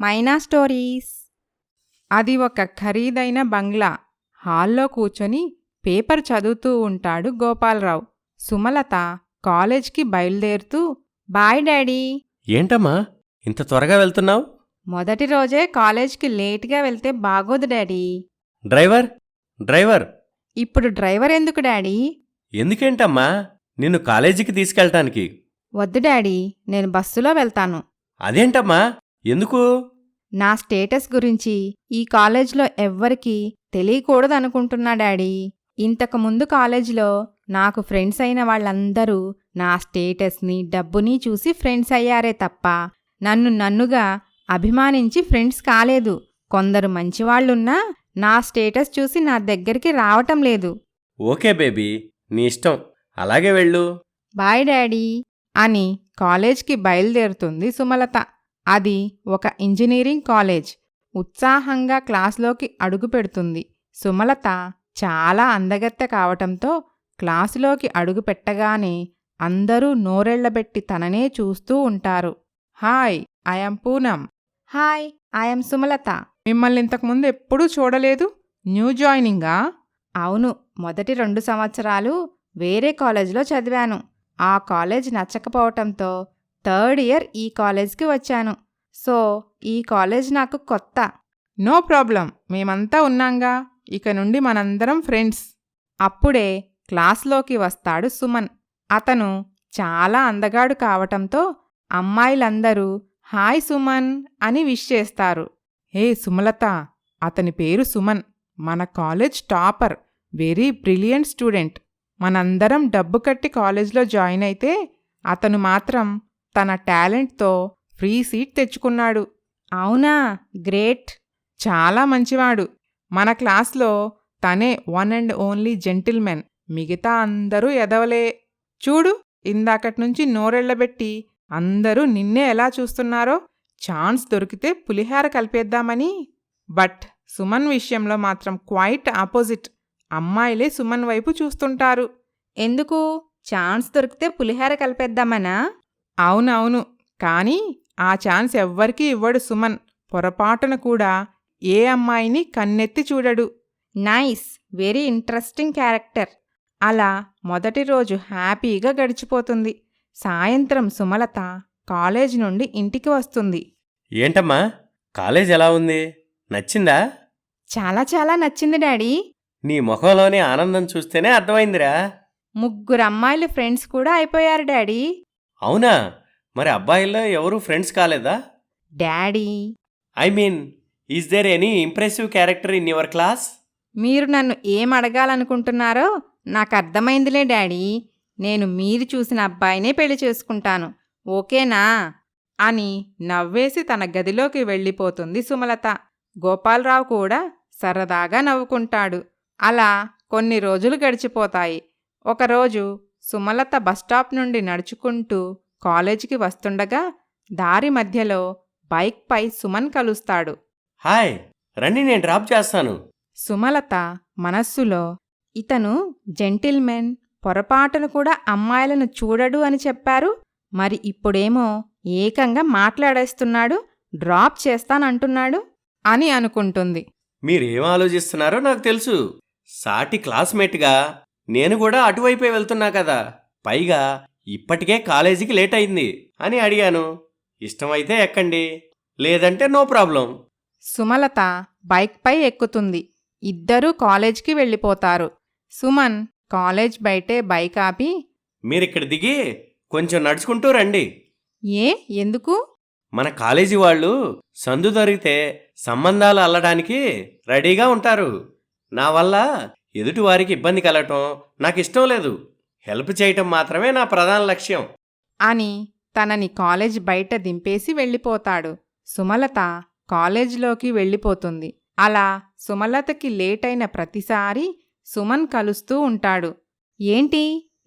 మైనా stories. అది ఒక ఖరీదైన బంగ్లా. హాల్లో కూర్చొని పేపర్ చదువుతూ ఉంటాడు గోపాలరావు. సుమలత కాలేజ్కి బయలుదేరుతూ, బాయ్ డాడీ. ఏంటమ్మా ఇంత త్వరగా వెళ్తున్నావు? మొదటి రోజే కాలేజ్కి లేటుగా వెళ్తే బాగోదు డాడీ. డ్రైవర్ డ్రైవర్ ఇప్పుడు డ్రైవర్ ఎందుకు డాడీ? ఎందుకేంటమ్మా నిన్ను కాలేజీకి తీసుకెళ్ళటానికి. వద్దు డాడీ, నేను బస్సులో వెళ్తాను. అదేంటమ్మా ఎందుకు? నా స్టేటస్ గురించి ఈ కాలేజ్లో ఎవ్వరికీ తెలియకూడదనుకుంటున్నా డాడీ. ఇంతకుముందు కాలేజ్లో నాకు ఫ్రెండ్స్ అయిన వాళ్ళందరూ నా స్టేటస్ని, డబ్బుని చూసి ఫ్రెండ్స్ అయ్యారే తప్ప నన్నుగా అభిమానించి ఫ్రెండ్స్ కాలేదు. కొందరు మంచివాళ్లున్నా నా స్టేటస్ చూసి నా దగ్గరికి రావటం లేదు. ఓకే బేబీ, నీ ఇష్టం, అలాగే వెళ్ళు. బాయ్ డాడీ అని కాలేజ్కి బయలుదేరుతుంది సుమలత. అది ఒక ఇంజనీరింగ్ కాలేజ్. ఉత్సాహంగా క్లాస్లోకి అడుగుపెడుతుంది. సుమలత చాలా అందగత్తె కావటంతో క్లాసులోకి అడుగుపెట్టగానే అందరూ నోరెళ్లబెట్టి తననే చూస్తూ ఉంటారు. Hi, I'm Poonam. Hi, I'm Sumalatha. మిమ్మల్ని ఇంతకుముందు ఎప్పుడూ చూడలేదు. న్యూ జాయినింగా? అవును, మొదటి 2 సంవత్సరాలు వేరే కాలేజ్లో చదివాను. ఆ కాలేజ్ నచ్చకపోవటంతో 3rd ఇయర్ ఈ కాలేజ్కి వచ్చాను. సో ఈ కాలేజ్ నాకు కొత్త. నో ప్రాబ్లం, మేమంతా ఉన్నాంగా. ఇక నుండి మనందరం ఫ్రెండ్స్. అప్పుడే క్లాస్లోకి వస్తాడు సుమన్. అతను చాలా అందగాడు కావటంతో అమ్మాయిలందరూ హాయ్ సుమన్ అని విష్ చేస్తారు. హే సుమలత, అతని పేరు సుమన్. మన college topper, very brilliant student. మనందరం డబ్బు కట్టి కాలేజ్లో జాయిన్ అయితే అతను మాత్రం తన టాలెంట్తో ఫ్రీ సీట్ తెచ్చుకున్నాడు. అవునా, గ్రేట్. చాలా మంచివాడు. మన క్లాస్లో తనే వన్ అండ్ ఓన్లీ జెంటిల్మెన్. మిగతా అందరూ ఎదవలే. చూడు, ఇందాకట్నుంచి నోరెళ్లబెట్టి అందరూ నిన్నే ఎలా చూస్తున్నారో. ఛాన్స్ దొరికితే పులిహార కలిపేద్దామని. బట్ సుమన్ విషయంలో మాత్రం క్వైట్ ఆపోజిట్. అమ్మాయిలే సుమన్ వైపు చూస్తుంటారు. ఎందుకు? ఛాన్స్ దొరికితే పులిహార కలిపేద్దామనా? అవునవును, కానీ ఆ ఛాన్స్ ఎవ్వరికీ ఇవ్వడు సుమన్. పొరపాటున కూడా ఏ అమ్మాయిని కన్నెత్తి చూడడు. Nice, very interesting character. అలా మొదటి రోజు హ్యాపీగా గడిచిపోతుంది. సాయంత్రం సుమలత కాలేజ్ నుండి ఇంటికి వస్తుంది. ఏంటమ్మా కాలేజ్ ఎలా ఉంది? నచ్చిందా? చాలా చాలా నచ్చింది డాడీ. నీ ముఖంలోని ఆనందం చూస్తేనే అర్థమైందిరా. 3 అమ్మాయిలు ఫ్రెండ్స్ కూడా అయిపోయారు డాడీ. అవునా? మరి అబ్బాయిల్లో ఎవరూ ఫ్రెండ్స్ కాలేదా? Daddy, I mean, is there any impressive character in your class? మీరు నన్ను ఏం అడగాలనుకుంటున్నారో నాకు అర్థమైందిలే డాడీ. నేను మీరు చూసిన అబ్బాయినే పెళ్లి చేసుకుంటాను, ఓకేనా అని నవ్వేసి తన గదిలోకి వెళ్ళిపోతుంది సుమలత. గోపాలరావు కూడా సరదాగా నవ్వుకుంటాడు. అలా కొన్ని రోజులు గడిచిపోతాయి. ఒకరోజు సుమలత బస్టాప్ నుండి నడుచుకుంటూ కాలేజీకి వస్తుండగా దారి మధ్యలో బైక్పై సుమన్ కలుస్తాడు. హాయ్, రండి, నేను డ్రాప్ చేస్తాను. సుమలత మనస్సులో, ఇతను జెంటిల్మెన్, పొరపాటును కూడా అమ్మాయిలను చూడడు అని చెప్పారు. మరి ఇప్పుడేమో ఏకంగా మాట్లాడేస్తున్నాడు, డ్రాప్ చేస్తానంటున్నాడు అని అనుకుంటుంది. మీరేం ఆలోచిస్తున్నారో నాకు తెలుసు. సాటి క్లాస్మేట్గా నేను కూడా అటువైపే వెళ్తున్నా కదా. పైగా ఇప్పటికే కాలేజీకి లేట్ అయింది అని అడిగాను. ఇష్టమైతే ఎక్కండి, లేదంటే నో ప్రాబ్లం. సుమలత బైక్పై ఎక్కుతుంది. ఇద్దరూ కాలేజ్కి వెళ్ళిపోతారు. సుమన్ కాలేజ్ బయటే బైక్ ఆపి, మీరిక్కడ దిగి కొంచెం నడుచుకుంటూ రండి. ఏ, ఎందుకు? మన కాలేజీ వాళ్ళు సందు దొరికితే సంబంధాలు అల్లడానికి రెడీగా ఉంటారు. నా వల్ల ఎదుటివారికి ఇబ్బంది కలగటం నాకు ఇష్టం లేదు. హెల్ప్ చేయటం మాత్రమే నా ప్రధాన లక్ష్యం అని తనని కాలేజ్ బయట దింపేసి వెళ్ళిపోతాడు. సుమలత కాలేజ్లోకి వెళ్ళిపోతుంది. అలా సుమలతకి లేటైన ప్రతిసారి సుమన్ కలుస్తూ ఉంటాడు. ఏంటి,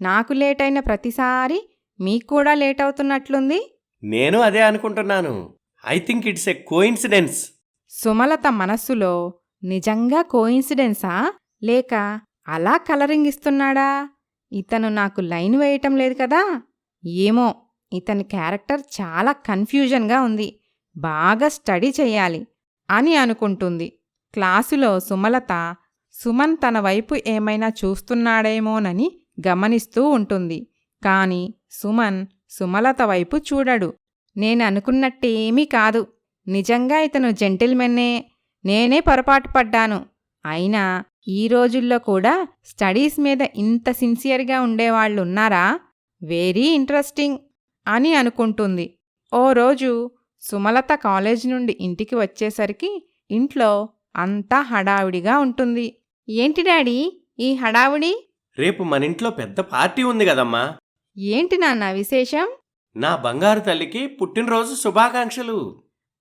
నాకు లేటైన ప్రతిసారి మీక్కూడా లేటవుతున్నట్లుంది? నేను అదే అనుకుంటున్నాను. I think it's a coincidence. Sumalatha మనస్సులో, నిజంగా కోయిన్సిడెన్సా లేక అలా కలరింగ్ ఇస్తున్నాడా? ఇతను నాకు లైన్ వేయటం లేదు కదా. ఏమో, ఇతని క్యారెక్టర్ చాలా కన్ఫ్యూజన్గా ఉంది. బాగా స్టడీ చెయ్యాలి అని అనుకుంటుంది. క్లాసులో సుమలత సుమన్ తన వైపు ఏమైనా చూస్తున్నాడేమోనని గమనిస్తూ ఉంటుంది. కాని సుమన్ సుమలత వైపు చూడడు. నేననుకున్నట్టేమీ కాదు. నిజంగా ఇతను జెంటిల్మెన్నే. నేనే పొరపాటు పడ్డాను. అయినా ఈ రోజుల్లో కూడా స్టడీస్ మీద ఇంత సిన్సియర్గా ఉండేవాళ్లున్నారా? వెరీ ఇంట్రెస్టింగ్ అని అనుకుంటుంది. ఓ రోజు సుమలత కాలేజ్ నుండి ఇంటికి వచ్చేసరికి ఇంట్లో అంతా హడావిడిగా ఉంటుంది. ఏంటి డాడీ ఈ హడావుడి? రేపు మనింట్లో పెద్ద పార్టీ ఉంది కదమ్మా. ఏంటి నాన్న విశేషం? నా బంగారు తల్లికి పుట్టినరోజు శుభాకాంక్షలు.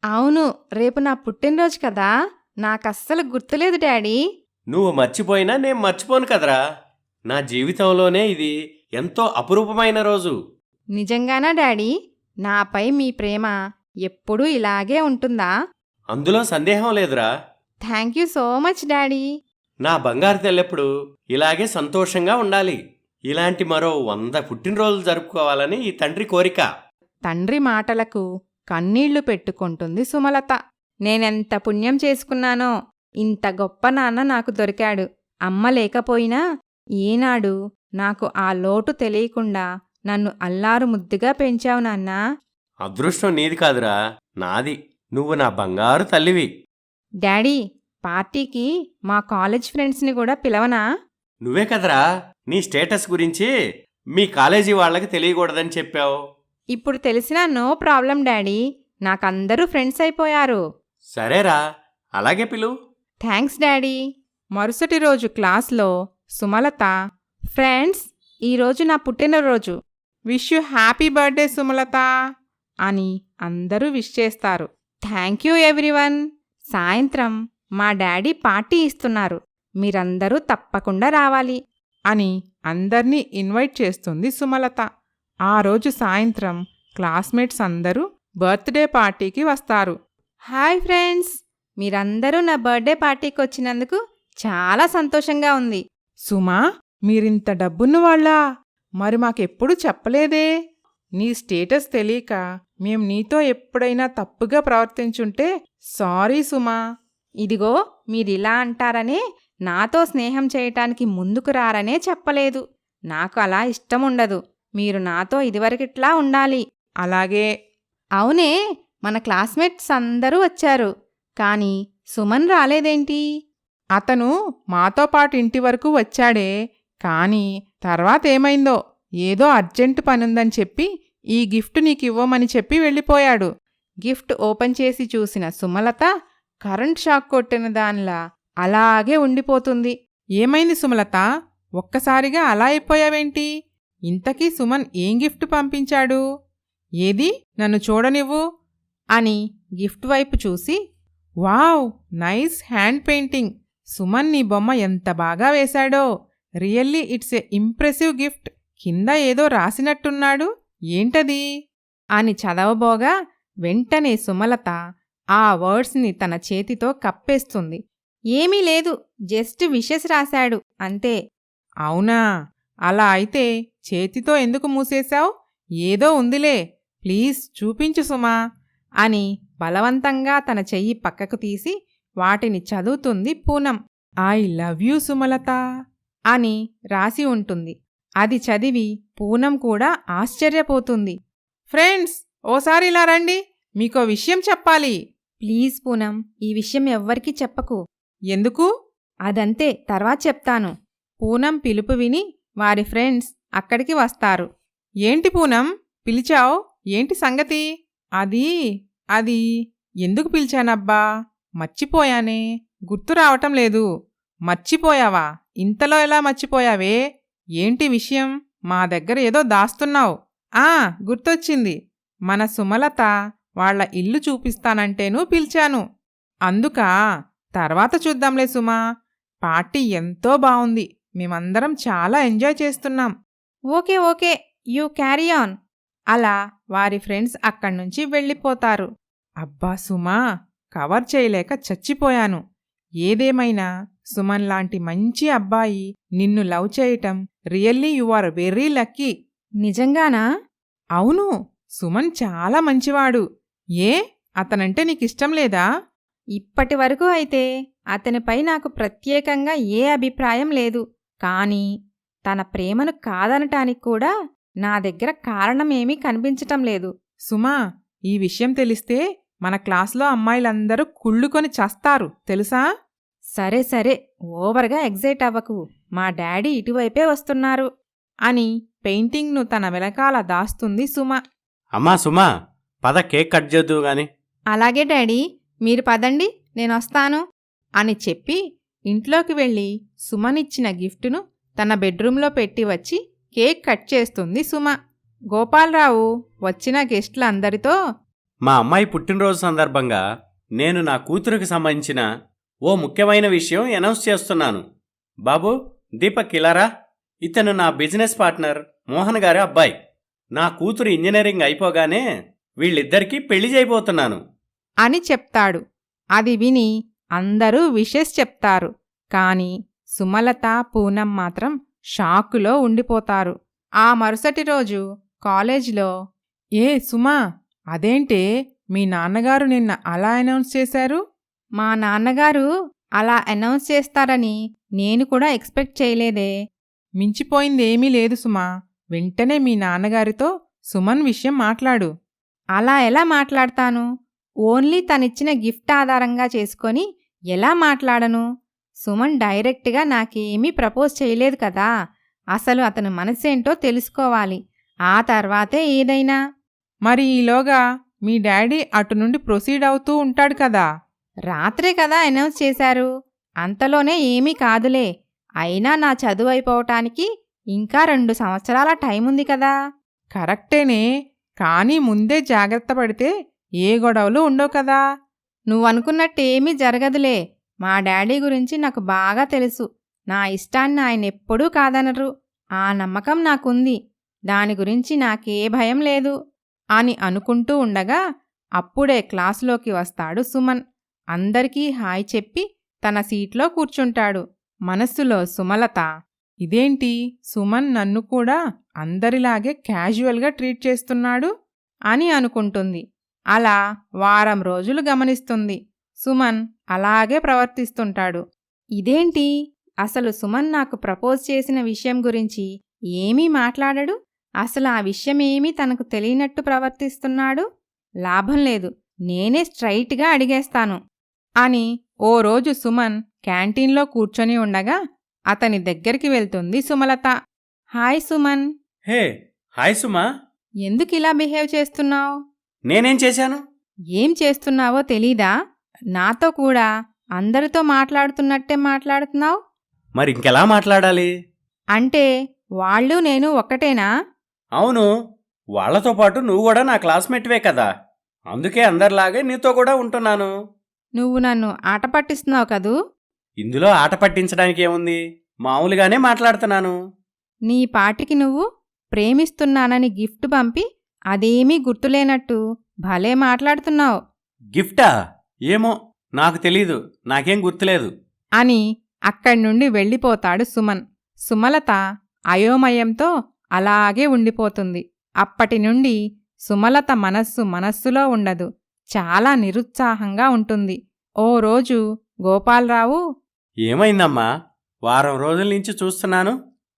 అవును, రేపు నా పుట్టినరోజు కదా. నాకస్సలు గుర్తులేదు డాడీ. నువ్వు మర్చిపోయినా నేను మర్చిపోను కదరా. నా జీవితంలోనే ఇది ఎంతో అపురూపమైన రోజు. నిజంగానా డాడీ? నాపై మీ ప్రేమ ఎప్పుడూ ఇలాగే ఉంటుందా? అందులో సందేహం లేదురా. Thank you so much daddy. నా బంగారు తల్లెప్పుడు ఇలాగే సంతోషంగా ఉండాలి. ఇలాంటి మరో 100 పుట్టినరోజులు జరుపుకోవాలని ఈ తండ్రి కోరిక. తండ్రి మాటలకు కన్నీళ్లు పెట్టుకుంటుంది సుమలత. నేనెంత పుణ్యం చేసుకున్నానో. ఇంత గొప్ప నాన్న నాకు దొరికాడు. అమ్మ లేకపోయినా ఈనాడు నాకు ఆ లోటు తెలియకుండా నన్ను అల్లారు ముద్దుగా పెంచావు నాన్నా. అదృష్టం నీది కాదురా, నాది. నువ్వు నా బంగారు తల్లివి. డాడీ, పార్టీకి మా కాలేజ్ ఫ్రెండ్స్ని కూడా పిలవనా? నువ్వే కదరా నీ స్టేటస్ గురించి మీ కాలేజీ వాళ్ళకి తెలియకూడదని చెప్పావు. ఇప్పుడు తెలిసినా నో ప్రాబ్లం డాడీ. నాకందరూ ఫ్రెండ్స్ అయిపోయారు. సరేరా, అలాగే పిలు. Thanks daddy. మరుసటి రోజు క్లాస్లో సుమలత, ఫ్రెండ్స్, ఈరోజు నా పుట్టినరోజు. Wish you happy birthday Sumalatha అని అందరూ విష్ చేస్తారు. Thank you everyone. సాయంత్రం మా డాడీ పార్టీ ఇస్తున్నారు. మీరందరూ తప్పకుండా రావాలి అని అందర్నీ ఇన్వైట్ చేస్తుంది సుమలత. ఆ రోజు సాయంత్రం క్లాస్మేట్స్ అందరూ బర్త్డే పార్టీకి వస్తారు. హాయ్ ఫ్రెండ్స్, మీరందరూ నా బర్త్డే పార్టీకి వచ్చినందుకు చాలా సంతోషంగా ఉంది. సుమా, మీరింత డబ్బున్నవాళ్ళా? మరి మాకెప్పుడు చెప్పలేదే? నీ స్టేటస్ తెలియక మేం నీతో ఎప్పుడైనా తప్పుగా ప్రవర్తించుంటే సారీ సుమా. ఇదిగో, మీరిలా అంటారనే నాతో స్నేహం చేయటానికి ముందుకు రారనే చెప్పలేదు. నాకు అలా ఇష్టముండదు. మీరు నాతో ఇదివరకిట్లా ఉండాలి. అలాగే. అవునే, మన క్లాస్మేట్స్ అందరూ వచ్చారు. కాని సుమన్ రాలేదేంటి? అతను మాతో పాటు ఇంటి వరకు వచ్చాడే. కాని తర్వాతేమైందో ఏదో అర్జెంటు పనుందని చెప్పి ఈ గిఫ్ట్ నీకివ్వమని చెప్పి వెళ్ళిపోయాడు. గిఫ్ట్ ఓపెన్ చేసి చూసిన సుమలత కరెంట్ షాక్ కొట్టిన దానిలా అలాగే ఉండిపోతుంది. ఏమైంది సుమలత? ఒక్కసారిగా అలా అయిపోయావేంటి? ఇంతకీ సుమన్ ఏం గిఫ్ట్ పంపించాడు? ఏది, నన్ను చూడనివ్వు అని గిఫ్ట్ వైపు చూసి, wow, nice hand painting. Suman నీ బొమ్మ ఎంత బాగా వేశాడో. Really it's a impressive gift. కింద ఏదో రాసినట్టున్నాడు. ఏంటది అని చదవబోగా వెంటనే సుమలత ఆ వర్డ్స్ని తన చేతితో కప్పేస్తుంది. ఏమీ లేదు, జస్ట్ విషెస్ రాశాడు అంతే. అవునా? అలా అయితే చేతితో ఎందుకు మూసేశావు? ఏదో ఉందిలే, ప్లీజ్ చూపించు సుమా అని బలవంతంగా తన చెయ్యి పక్కకు తీసి వాటిని చదువుతుంది Poonam. I love you Sumalatha అని రాసి ఉంటుంది. అది చదివి పూనం కూడా ఆశ్చర్యపోతుంది. ఫ్రెండ్స్, ఓసారి ఇలా రండి, మీకో విషయం చెప్పాలి. ప్లీజ్ పూనం, ఈ విషయం ఎవ్వరికీ చెప్పకు. ఎందుకు? అదంతే, తర్వాత చెప్తాను. పూనం పిలుపు విని వారి ఫ్రెండ్స్ అక్కడికి వస్తారు. ఏంటి పూనం, పిలిచావు? ఏంటి సంగతి? అది ఎందుకు పిలిచానబ్బా? మర్చిపోయానే, గుర్తు రావటం లేదు. మర్చిపోయావా? ఇంతలో ఎలా మర్చిపోయావే? ఏంటి విషయం? మా దగ్గర ఏదో దాస్తున్నావు. గుర్తొచ్చింది. మన సుమలత వాళ్ల ఇల్లు చూపిస్తానంటేనూ పిలిచాను. అందుకా? తర్వాత చూద్దాంలే సుమా. పార్టీ ఎంతో బావుంది. మేమందరం చాలా ఎంజాయ్ చేస్తున్నాం. Okay okay, you carry on. అలా వారి ఫ్రెండ్స్ అక్కడ్నుంచి వెళ్ళిపోతారు. అబ్బా సుమా, కవర్ చేయలేక చచ్చిపోయాను. ఏదేమైనా సుమన్ లాంటి మంచి అబ్బాయి నిన్ను లవ్ చేయటం really you are very lucky. నిజంగానా? అవును, సుమన్ చాలా మంచివాడు. ఏ, అతనంటే నీకిష్టం లేదా? ఇప్పటి వరకు అయితే అతనిపై నాకు ప్రత్యేకంగా ఏ అభిప్రాయం లేదు. కానీ తన ప్రేమను కాదనటానికి కూడా నా దగ్గర కారణమేమీ కనిపించటం లేదు. సుమా, ఈ విషయం తెలిస్తే మన క్లాస్లో అమ్మాయిలందరూ కుళ్ళుకొని చస్తారు తెలుసా? సరే సరే, ఓవర్గా ఎగ్జైట్ అవ్వకు. మా డాడీ ఇటువైపే వస్తున్నారు అని పెయింటింగ్ను తన వెనకాల దాస్తుంది సుమ. అమ్మా సుమా, పద కేక్ కట్ చేద్దువు గాని. అలాగే డాడీ, మీరు పదండి, నేనొస్తాను అని చెప్పి ఇంట్లోకి వెళ్ళి సుమనిచ్చిన గిఫ్టును తన బెడ్రూంలో పెట్టి వచ్చి కేక్ కట్ చేస్తుంది సుమ. గోపాలరావు వచ్చిన గెస్టులందరితో, మా అమ్మాయి పుట్టినరోజు సందర్భంగా నేను నా కూతురికి సంబంధించిన ఓ ముఖ్యమైన విషయం అనౌన్స్ చేస్తున్నాను. బాబు, దీపక్ ఇలారా. ఇతను నా బిజినెస్ పార్ట్నర్ మోహన్ గారి అబ్బాయి. నా కూతురు ఇంజనీరింగ్ అయిపోగానే వీళ్ళిద్దరికీ పెళ్లి చేయబోతున్నాను అని చెప్తాడు. అది విని అందరూ విషెస్ చెప్తారు. కాని సుమలత, పూనం మాత్రం షాకులో ఉండిపోతారు. ఆ మరుసటి రోజు కాలేజీలో, ఏ సుమా, అదేంటే మీ నాన్నగారు నిన్న అలా అనౌన్స్ చేశారు? మా నాన్నగారు అలా అనౌన్స్ చేస్తారని నేను కూడా ఎక్స్పెక్ట్ చేయలేదే. మించిపోయిందేమీ లేదు సుమా. వెంటనే మీ నాన్నగారితో సుమన్ విషయం మాట్లాడు. అలా ఎలా మాట్లాడతాను? ఓన్లీ తనిచ్చిన గిఫ్ట్ ఆధారంగా చేసుకొని ఎలా మాట్లాడను? సుమన్ డైరెక్ట్గా నాకేమీ ప్రపోజ్ చేయలేదు కదా. అసలు అతను మనసేంటో తెలుసుకోవాలి. ఆ తర్వాతే ఏదైనా. మరి ఈలోగా మీ డాడీ అటు నుండి ప్రొసీడ్ అవుతూ ఉంటాడు కదా. రాత్రే కదా అనౌన్స్ చేశారు. అంతలోనే ఏమీ కాదులే. అయినా నా చదువు అయిపోవటానికి ఇంకా 2 సంవత్సరాల టైం ఉంది కదా. కరెక్టేనే, కానీ ముందే జాగ్రత్త పడితే ఏ గొడవలు ఉండవు కదా. నువ్వనుకున్నట్టేమీ జరగదులే. మా డాడీ గురించి నాకు బాగా తెలుసు. నా ఇష్టాన్ని ఆయన ఎప్పుడూ కాదనరు. ఆ నమ్మకం నాకుంది. దాని గురించి నాకే భయం లేదు అని అనుకుంటూ ఉండగా అప్పుడే క్లాసులోకి వస్తాడు సుమన్. అందరికీ హాయ్ చెప్పి తన సీట్లో కూర్చుంటాడు. మనస్సులో సుమలత, ఇదేంటి సుమన్ నన్ను కూడా అందరిలాగే క్యాజువల్గా ట్రీట్ చేస్తున్నాడు అని అనుకుంటుంది. అలా వారం రోజులు గమనిస్తుంది. సుమన్ అలాగే ప్రవర్తిస్తుంటాడు. ఇదేంటి, అసలు సుమన్ నాకు ప్రపోజ్ చేసిన విషయం గురించి ఏమీ మాట్లాడడు? అసలు ఆ విషయమేమీ తనకు తెలియనట్టు ప్రవర్తిస్తున్నాడు. లాభం లేదు, నేనే స్ట్రైట్గా అడిగేస్తాను అని ఓ రోజు సుమన్ క్యాంటీన్లో కూర్చొని ఉండగా అతని దగ్గరికి వెళ్తుంది సుమలత. హాయ్ సుమన్. హే, హాయ్ సుమా. ఎందుకిలా బిహేవ్ చేస్తున్నావు? నేనేం చేశాను? ఏం చేస్తున్నావో తెలీదా? నాతో కూడా అందరితో మాట్లాడుతున్నట్టే మాట్లాడుతున్నావు. మరి ఇంకెలా మాట్లాడాలి? అంటే వాళ్ళు నేను ఒక్కటేనా? అవును, వాళ్లతో పాటు నువ్వు కూడా నా క్లాస్మేట్వే కదా. అందుకే అందరిలాగే నీతో కూడా ఉంటున్నాను. నువ్వు నన్ను ఆట పట్టిస్తున్నావు కదూ. ఇందులో ఆట పట్టించడానికి ఏముంది? మామూలుగానే మాట్లాడుతున్నాను. నీ పాటికి నువ్వు ప్రేమిస్తున్నానని గిఫ్ట్ పంపి అదేమీ గుర్తులేనట్టు భలే మాట్లాడుతున్నావు. గిఫ్టా? ఏమో, నాకు తెలీదు. నాకేం గుర్తులేదు అని అక్కడ్నుండి వెళ్ళిపోతాడు సుమన్. సుమలత అయోమయంతో అలాగే ఉండిపోతుంది. అప్పటినుండి సుమలత మనస్సులో ఉండదు. చాలా నిరుత్సాహంగా ఉంటుంది. ఓ రోజు గోపాలరావు, ఏమైందమ్మా? వారం రోజుల నుంచి చూస్తున్నాను,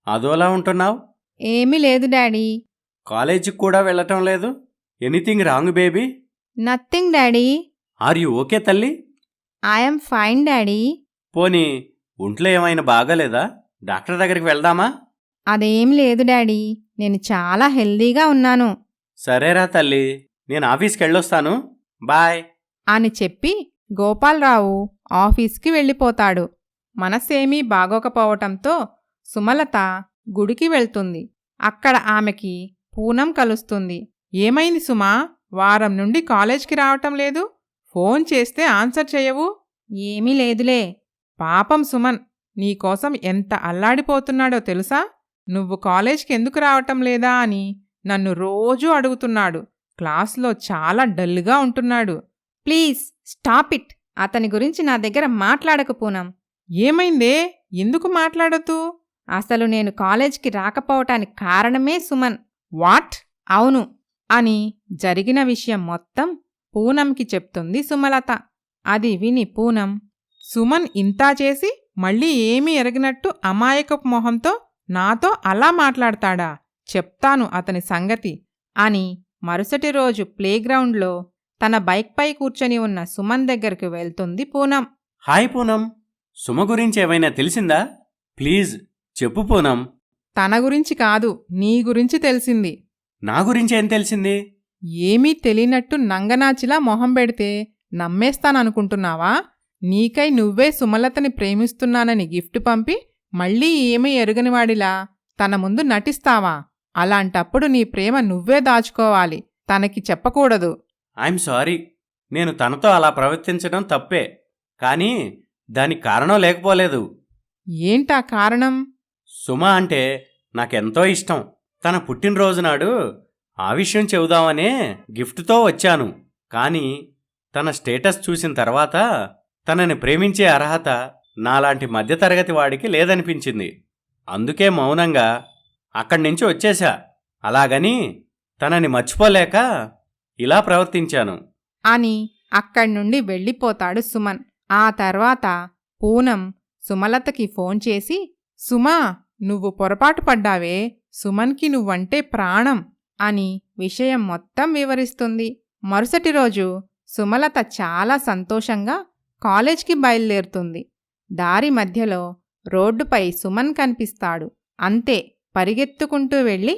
అదోలా ఉంటున్నావు. ఏమీ లేదు డాడీ. కాలేజీకి కూడా వెళ్ళటం లేదు. Anything wrong baby? Nothing daddy. Are you okay తల్లి? I'm fine daddy. పోనీ ఒంట్లో ఏమైనా బాగాలేదా? డాక్టర్ దగ్గరికి వెళ్దామా? అదేం లేదు డాడీ, నేను చాలా హెల్దీగా ఉన్నాను. సరేరా తల్లి, నేను ఆఫీస్కి వెళ్ళొస్తాను. బాయ్ అని చెప్పి గోపాలరావు ఆఫీస్కి వెళ్ళిపోతాడు. మనసేమీ బాగోకపోవటంతో సుమలత గుడికి వెళ్తుంది. అక్కడ ఆమెకి పూనం కలుస్తుంది. ఏమైంది సుమా? వారం నుండి కాలేజ్కి రావటం లేదు. ఫోన్ చేస్తే ఆన్సర్ చెయ్యవు. ఏమీ లేదులే. పాపం సుమన్ నీకోసం ఎంత అల్లాడిపోతున్నాడో తెలుసా? నువ్వు కాలేజ్కి ఎందుకు రావటం లేదా అని నన్ను రోజూ అడుగుతున్నాడు. క్లాస్లో చాలా డల్గా ఉంటున్నాడు. Please stop it. అతని గురించి నా దగ్గర మాట్లాడకు పూనం. ఏమైందే? ఎందుకు మాట్లాడొద్దు? అసలు నేను కాలేజ్కి రాకపోవటానికి కారణమే సుమన్. వాట్? అవును అని జరిగిన విషయం మొత్తం పూనంకి చెప్తుంది సుమలత. అది విని పూనం, సుమన్ ఇంతా చేసి మళ్ళీ ఏమీ ఎరగినట్టు అమాయకపు మొహంతో నాతో అలా మాట్లాడతాడా? చెప్తాను అతని సంగతి అని మరుసటి రోజు ప్లేగ్రౌండ్లో తన బైక్పై కూర్చొని ఉన్న సుమన్ దగ్గరికి వెళ్తుంది పూనం. హాయ్ పూనం, సుమ గురించి ఏమైనా తెలిసిందా? ప్లీజ్ చెప్పు పూనం. తన గురించి కాదు, నీ గురించి తెలిసింది. నా గురించి ఏం తెలిసింది? ఏమీ తెలియనట్టు నంగనాచిలా మొహం పెడితే నమ్మేస్తాననుకుంటున్నావా? నీకై నువ్వే సుమలతని ప్రేమిస్తున్నానని గిఫ్ట్ పంపి మళ్ళీ ఏమీ ఎరుగనివాడిలా తన ముందు నటిస్తావా? అలాంటప్పుడు నీ ప్రేమ నువ్వే దాచుకోవాలి, తనకి చెప్పకూడదు. ఐఎమ్ సారీ, నేను తనతో అలా ప్రవర్తించడం తప్పే. కానీ దానికి కారణం లేకపోలేదు. ఏంటా కారణం? సుమ అంటే నాకెంతో ఇష్టం. తన పుట్టినరోజు నాడు ఆ విషయం చెబుదామనే గిఫ్ట్తో వచ్చాను. కానీ తన స్టేటస్ చూసిన తర్వాత తనని ప్రేమించే అర్హత నాలాంటి మధ్యతరగతి వాడికి లేదనిపించింది. అందుకే మౌనంగా అక్కడి నుంచి వచ్చేశా. అలాగని తనని మర్చిపోలేక ఇలా ప్రవర్తించాను అని అక్కడ్నుండి వెళ్ళిపోతాడు సుమన్. ఆ తర్వాత పూనం సుమలతకి ఫోన్ చేసి, సుమా, నువ్వు పొరపాటు పడ్డావే, సుమన్కి నువ్వంటే ప్రాణం అని విషయం మొత్తం వివరిస్తుంది. మరుసటి రోజు సుమలత చాలా సంతోషంగా కాలేజ్కి బయలుదేరుతుంది. దారి మధ్యలో రోడ్డుపై సుమన్ కనిపిస్తాడు. అంతే, పరిగెత్తుకుంటూ వెళ్ళి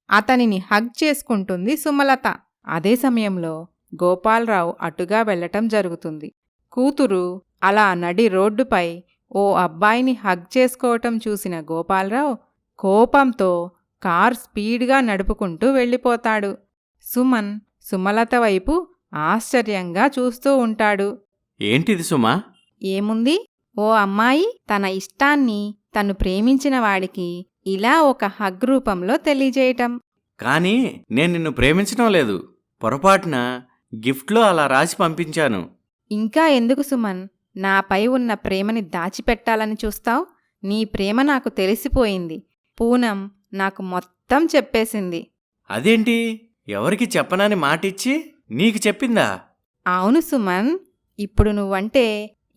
అతనిని హగ్ చేసుకుంటుంది సుమలత. అదే సమయంలో గోపాలరావు అటుగా వెళ్లటం జరుగుతుంది. కూతురు అలా నడి రోడ్డుపై ఓ అబ్బాయిని హగ్ చేసుకోవటం చూసిన గోపాలరావు కోపంతో కార్ స్పీడ్గా నడుపుకుంటూ వెళ్ళిపోతాడు. సుమన్ సుమలత వైపు ఆశ్చర్యంగా చూస్తూ ఉంటాడు. ఏంటిది సుమా? ఏముంది, ఓ అమ్మాయి తన ఇష్టాన్ని తను ప్రేమించిన వాడికి ఇలా ఒక హగ్ రూపంలో తెలియజేయటం. కానీ నేను నిన్ను ప్రేమించడం లేదు. పొరపాటున గిఫ్ట్లో అలా రాసి పంపించాను. ఇంకా ఎందుకు సుమన్, నాపై ఉన్న ప్రేమని దాచిపెట్టాలని చూస్తావ్? నీ ప్రేమ నాకు తెలిసిపోయింది. పూనం నాకు మొత్తం చెప్పేసింది. అదేంటి, ఎవరికి చెప్పనని మాటిచ్చి నీకు చెప్పిందా? అవును సుమన్, ఇప్పుడు నువ్వంటే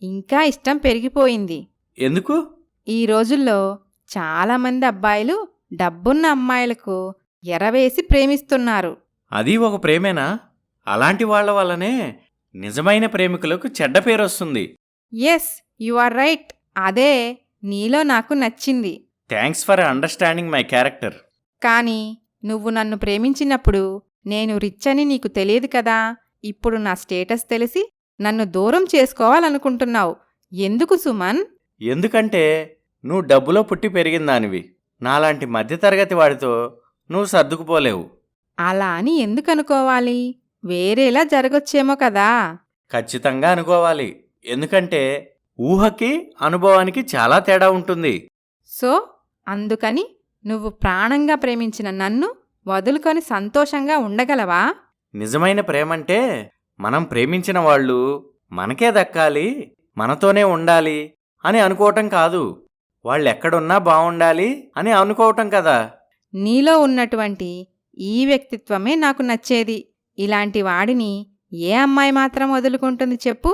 ఇంకా ఇష్టం పెరిగిపోయింది. ఎందుకు? ఈ రోజుల్లో చాలామంది అబ్బాయిలు డబ్బున్న అమ్మాయిలకు ఎరవేసి ప్రేమిస్తున్నారు. అది ఒక ప్రేమేనా? అలాంటి వాళ్ల వల్లనే నిజమైన ప్రేమికులకు చెడ్డ పేరొస్తుంది. Yes, you are right. అదే నీలో నాకు నచ్చింది. Thanks for understanding my character. కానీ నువ్వు నన్ను ప్రేమించినప్పుడు నేను రిచ్ అని నీకు తెలియదు కదా. ఇప్పుడు నా స్టేటస్ తెలిసి నన్ను దూరం చేసుకోవాలనుకుంటున్నావు. ఎందుకు సుమన్? ఎందుకంటే నువ్వు డబ్బులో పుట్టి పెరిగిందానివి. నాలాంటి మధ్యతరగతి వాడితో నువ్వు సర్దుకుపోలేవు. అలా అని ఎందుకనుకోవాలి? వేరేలా జరగొచ్చేమో కదా. ఖచ్చితంగా అనుకోవాలి. ఎందుకంటే ఊహకి అనుభవానికి చాలా తేడా ఉంటుంది. సో అందుకని నువ్వు ప్రాణంగా ప్రేమించిన నన్ను వదులుకొని సంతోషంగా ఉండగలవా? నిజమైన ప్రేమంటే మనం ప్రేమించిన వాళ్ళు మనకే దక్కాలి, మనతోనే ఉండాలి అని అనుకోవటం కాదు. వాళ్ళెక్కడున్నా బావుండాలి అని అనుకోవటం కదా. నీలో ఉన్నటువంటి ఈ వ్యక్తిత్వమే నాకు నచ్చేది. ఇలాంటి వాడిని ఏ అమ్మాయి మాత్రం వదులుకుంటుంది చెప్పు?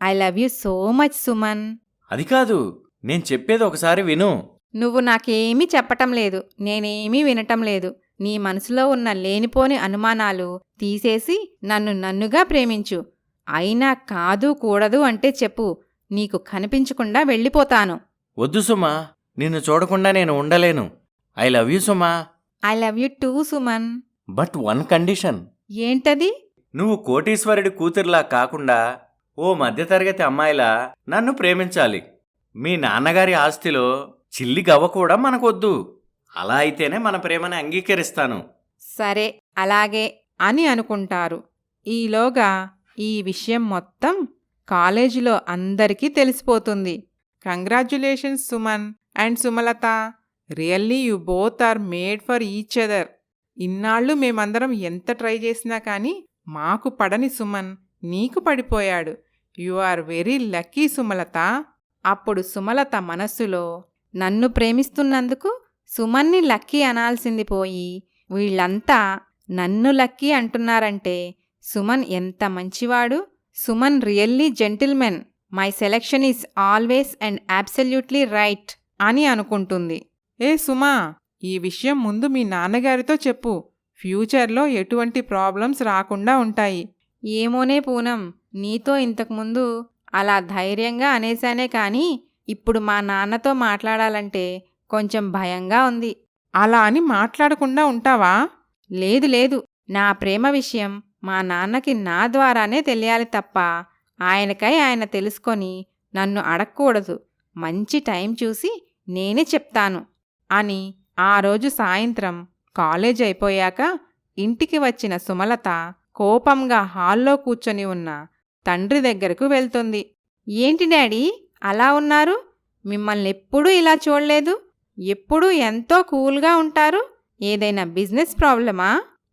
I love you so much Suman. అది కాదు, నేను చెప్పేది ఒకసారి విను. నువ్వు నాకేమీ చెప్పటం లేదు, నేనేమీ వినటం లేదు. నీ మనసులో ఉన్న లేనిపోని అనుమానాలు తీసేసి నన్ను నన్నుగా ప్రేమించు. అయినా కాదు కూడదు అంటే చెప్పు, నీకు కనిపించకుండా వెళ్ళిపోతాను. వద్దు సుమా, నిన్ను చూడకుండా నేను ఉండలేను. I love you Suma. I love you two Suman. But one condition. ఏంటది? నువ్వు కోటీశ్వరుడి కూతురులా కాకుండా ఓ మధ్యతరగతి అమ్మాయిలా నన్ను ప్రేమించాలి. మీ నాన్నగారి ఆస్తిలో చిల్లి గవ్వ కూడా మనకొద్దు. అలా అయితేనే మన ప్రేమని అంగీకరిస్తాను. సరే, అలాగే అని అనుకుంటారు. ఈలోగా ఈ విషయం మొత్తం కాలేజీలో అందరికీ తెలిసిపోతుంది. Congratulations Suman and Sumalatha. Really you both are made for each other. ఇన్నాళ్ళు మేమందరం ఎంత ట్రై చేసినా కానీ మాకు పడని సుమన్ నీకు పడిపోయాడు. You are very lucky Sumalatha. అప్పుడు సుమలత మనస్సులో, నన్ను ప్రేమిస్తున్నందుకు సుమన్ని లక్కీ అనాల్సింది పోయి వీళ్లంతా నన్ను లక్కీ అంటున్నారంటే సుమన్ ఎంత మంచివాడు. Suman really gentleman. My selection is always and absolutely right అని అనుకుంటుంది. ఏ సుమా, ఈ విషయం ముందు మీ నాన్నగారితో చెప్పు. ఫ్యూచర్లో ఎటువంటి ప్రాబ్లమ్స్ రాకుండా ఉంటాయి. ఏమోనే పూనం, నీతో ఇంతకుముందు అలా ధైర్యంగా అనేశానే కానీ ఇప్పుడు మా నాన్నతో మాట్లాడాలంటే కొంచెం భయంగా ఉంది. అలా అని మాట్లాడకుండా ఉంటావా? లేదు లేదు, నా ప్రేమ విషయం మా నాన్నకి నా ద్వారానే తెలియాలి తప్ప ఆయనకై ఆయన తెలుసుకొని నన్ను అడగకూడదు. మంచి టైం చూసి నేనే చెప్తాను అని ఆ రోజు సాయంత్రం కాలేజ్ అయిపోయాక ఇంటికి వచ్చిన సుమలత కోపంగా హాల్లో కూర్చొని ఉన్న తండ్రి దగ్గరకు వెళ్తుంది. ఏంటి డాడీ అలా ఉన్నారు? మిమ్మల్ని ఎప్పుడూ ఇలా చూడలేదు. ఎప్పుడూ ఎంతో కూల్గా ఉంటారు. ఏదైనా బిజినెస్ ప్రాబ్లమా?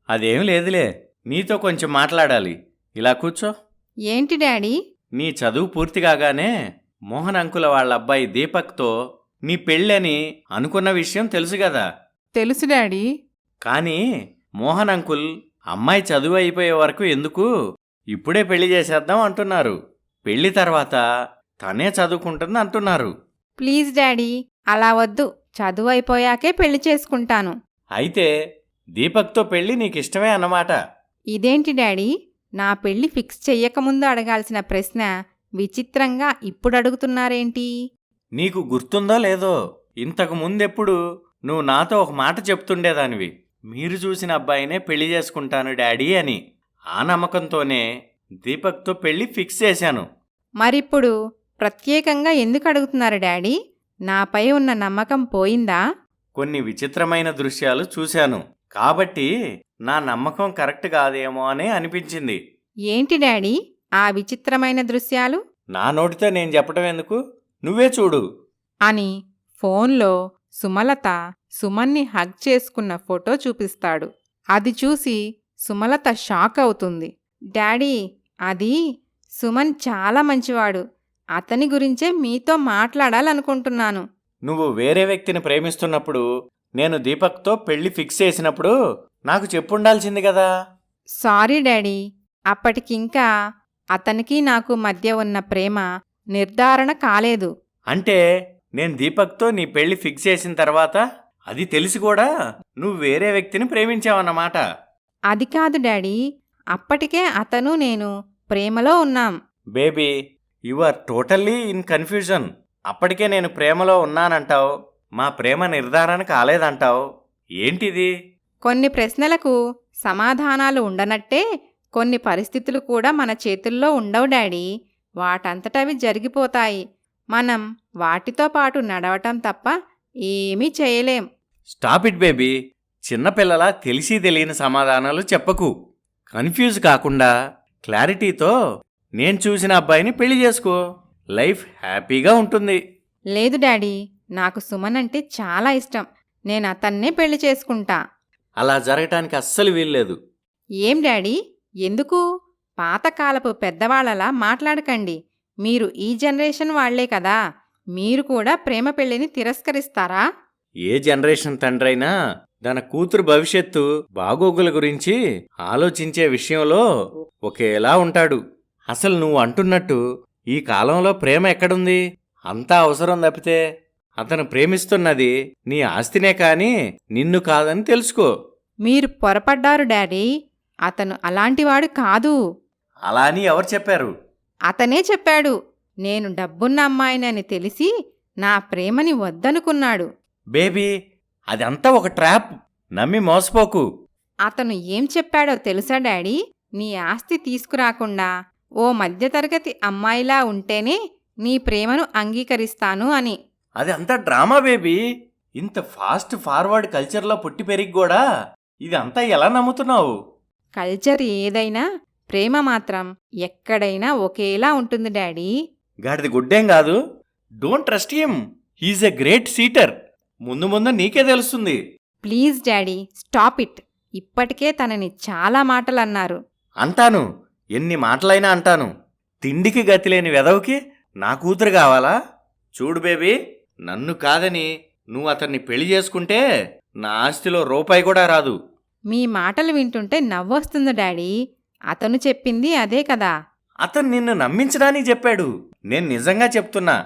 అదేం లేదులే, నీతో కొంచెం మాట్లాడాలి. ఇలా కూర్చో. ఏంటి డాడీ? నీ చదువు పూర్తి కాగానే మోహన్ అంకుల వాళ్ళ అబ్బాయి దీపక్తో నీ పెళ్ళని అనుకున్న విషయం తెలుసు కదా. తెలుసు డాడీ. కానీ మోహన్ అంకుల్ అమ్మాయి చదువు అయిపోయే వరకు ఎందుకు, ఇప్పుడే పెళ్లి చేసేద్దాం అంటున్నారు. పెళ్లి తర్వాత తనే చదువుకుంటుంది అంటున్నారు. ప్లీజ్ డాడీ, అలా వద్దు. చదువు అయిపోయాకే పెళ్లి చేసుకుంటాను. అయితే దీపక్తో పెళ్లి నీకిష్టమే అన్నమాట. ఇదేంటి డాడీ, నా పెళ్లి ఫిక్స్ చెయ్యకముందు అడగాల్సిన ప్రశ్న విచిత్రంగా ఇప్పుడు అడుగుతున్నారేంటి? నీకు గుర్తుందో లేదో, ఇంతకు ముందెప్పుడు నువ్వు నాతో ఒక మాట చెప్తుండేదానివి. మీరు చూసిన అబ్బాయినే పెళ్లి చేసుకుంటాను డాడీ అని. ఆ నమ్మకంతోనే దీపక్తో పెళ్లి ఫిక్స్ చేశాను. మరిప్పుడు ప్రత్యేకంగా ఎందుకు అడుగుతున్నారు డాడీ? నాపై ఉన్న నమ్మకం పోయిందా? కొన్ని విచిత్రమైన దృశ్యాలు చూశాను కాబట్టి నా నమ్మకం కరెక్ట్ కాదేమో అని అనిపించింది. ఏంటి డాడీ ఆ విచిత్రమైన దృశ్యాలు? నా నోటితో నేను చెప్పటం ఎందుకు, నువ్వే చూడు అని ఫోన్లో సుమలత సుమన్ని హగ్ చేసుకున్న ఫోటో చూపిస్తాడు. అది చూసి సుమలత షాక్ అవుతుంది. డాడీ, అది సుమన్ చాలా మంచివాడు. అతని గురించే మీతో మాట్లాడాలనుకుంటున్నాను. నువ్వు వేరే వ్యక్తిని ప్రేమిస్తున్నప్పుడు, నేను దీపక్తో పెళ్లి ఫిక్స్ చేసినప్పుడు నాకు చెప్పుండాల్సింది కదా. సారీ డాడీ, అప్పటికింకా అతనికి నాకు మధ్య ఉన్న ప్రేమ నిర్ధారణ కాలేదు. అంటే నేను దీపక్తో నీ పెళ్లి ఫిక్స్ చేసిన తర్వాత అది తెలిసి కూడా నువ్వు వేరే వ్యక్తిని ప్రేమించావన్నమాట. అది కాదు డాడీ, అప్పటికే అతను నేను ప్రేమలో ఉన్నాం. Baby, you are totally in confusion. అప్పటికే నేను ప్రేమలో ఉన్నానంటావు, మా ప్రేమ నిర్ధారణ కాలేదంటావు. ఏంటిది? కొన్ని ప్రశ్నలకు సమాధానాలు ఉండనట్టే కొన్ని పరిస్థితులు కూడా మన చేతుల్లో ఉండవు డాడీ. వాటంతటవి జరిగిపోతాయి. మనం వాటితో పాటు నడవటం తప్ప ఏమీ చేయలేం. Stop it baby. చిన్నపిల్లలా తెలిసి తెలియని సమాధానాలు చెప్పకు. కన్ఫ్యూజ్ కాకుండా క్లారిటీతో నేను చూసిన అబ్బాయిని పెళ్లి చేసుకో. లైఫ్ హ్యాపీగా ఉంటుంది. లేదు డాడీ, నాకు సుమన్ అంటే చాలా ఇష్టం. నేను అతన్నే పెళ్లి చేసుకుంటా. అలా జరగటానికి అస్సలు వీల్లేదు. ఏం డాడీ, ఎందుకు? పాతకాలపు పెద్దవాళ్లలా మాట్లాడకండి. మీరు ఈ జనరేషన్ వాళ్లే కదా. మీరు కూడా ప్రేమ పెళ్లిని తిరస్కరిస్తారా? ఏ జనరేషన్ తండ్రైనా తన కూతురు భవిష్యత్తు బాగోగుల గురించి ఆలోచించే విషయంలో ఒకేలా ఉంటాడు. అసలు నువ్వు అంటున్నట్టు ఈ కాలంలో ప్రేమ ఎక్కడుంది? అంతా అవసరం తప్పితే. అతను ప్రేమిస్తున్నది నీ ఆస్తినే కాని నిన్ను కాదని తెలుసుకో. మీరు పొరపడ్డారు డాడీ. అతను అలాంటివాడు కాదు. అలా అని ఎవరు చెప్పారు? అతనే చెప్పాడు. నేను డబ్బున్న అమ్మాయినని తెలిసి నా ప్రేమని వద్దనుకున్నాడు. బేబీ, అదంతా ఒక ట్రాప్. నమ్మి మోసపోకు. అతను ఏం చెప్పాడో తెలుసా డాడీ? నీ ఆస్తి తీసుకురాకుండా ఓ మధ్యతరగతి అమ్మాయిలా ఉంటేనే నీ ప్రేమను అంగీకరిస్తాను అని. అది అంతా డ్రామా బేబీ. ఇంత ఫాస్ట్ ఫార్వర్డ్ కల్చర్లో పుట్టి పెరిగి కూడా ఇదంతా ఎలా నమ్ముతున్నావు? కల్చర్ ఏదైనా ప్రేమ మాత్రం ఎక్కడైనా ఒకేలా ఉంటుంది డాడీ. గాడిది గుడ్డేం కాదు. Don't trust him. He's a great cheater. ముందు ముందు నీకే తెలుస్తుంది. Please daddy, stop it. ఇప్పటికే తనని చాలా మాటలన్నారు. అంటాను, ఎన్ని మాటలైనా అంటాను. తిండికి గతిలేని వెదవుకి నా కూతురు కావాలా? చూడు బేబీ, నన్ను కాదని నువ్వు అతన్ని పెళ్లి చేసుకుంటే నా ఆస్తిలో రూపాయి కూడా రాదు. మీ మాటలు వింటుంటే నవ్వొస్తుంది డాడీ. అతను చెప్పింది అదే కదా. అతను నిన్ను నమ్మించడానికి చెప్పాడు. నేను నిజంగా చెప్తున్నా.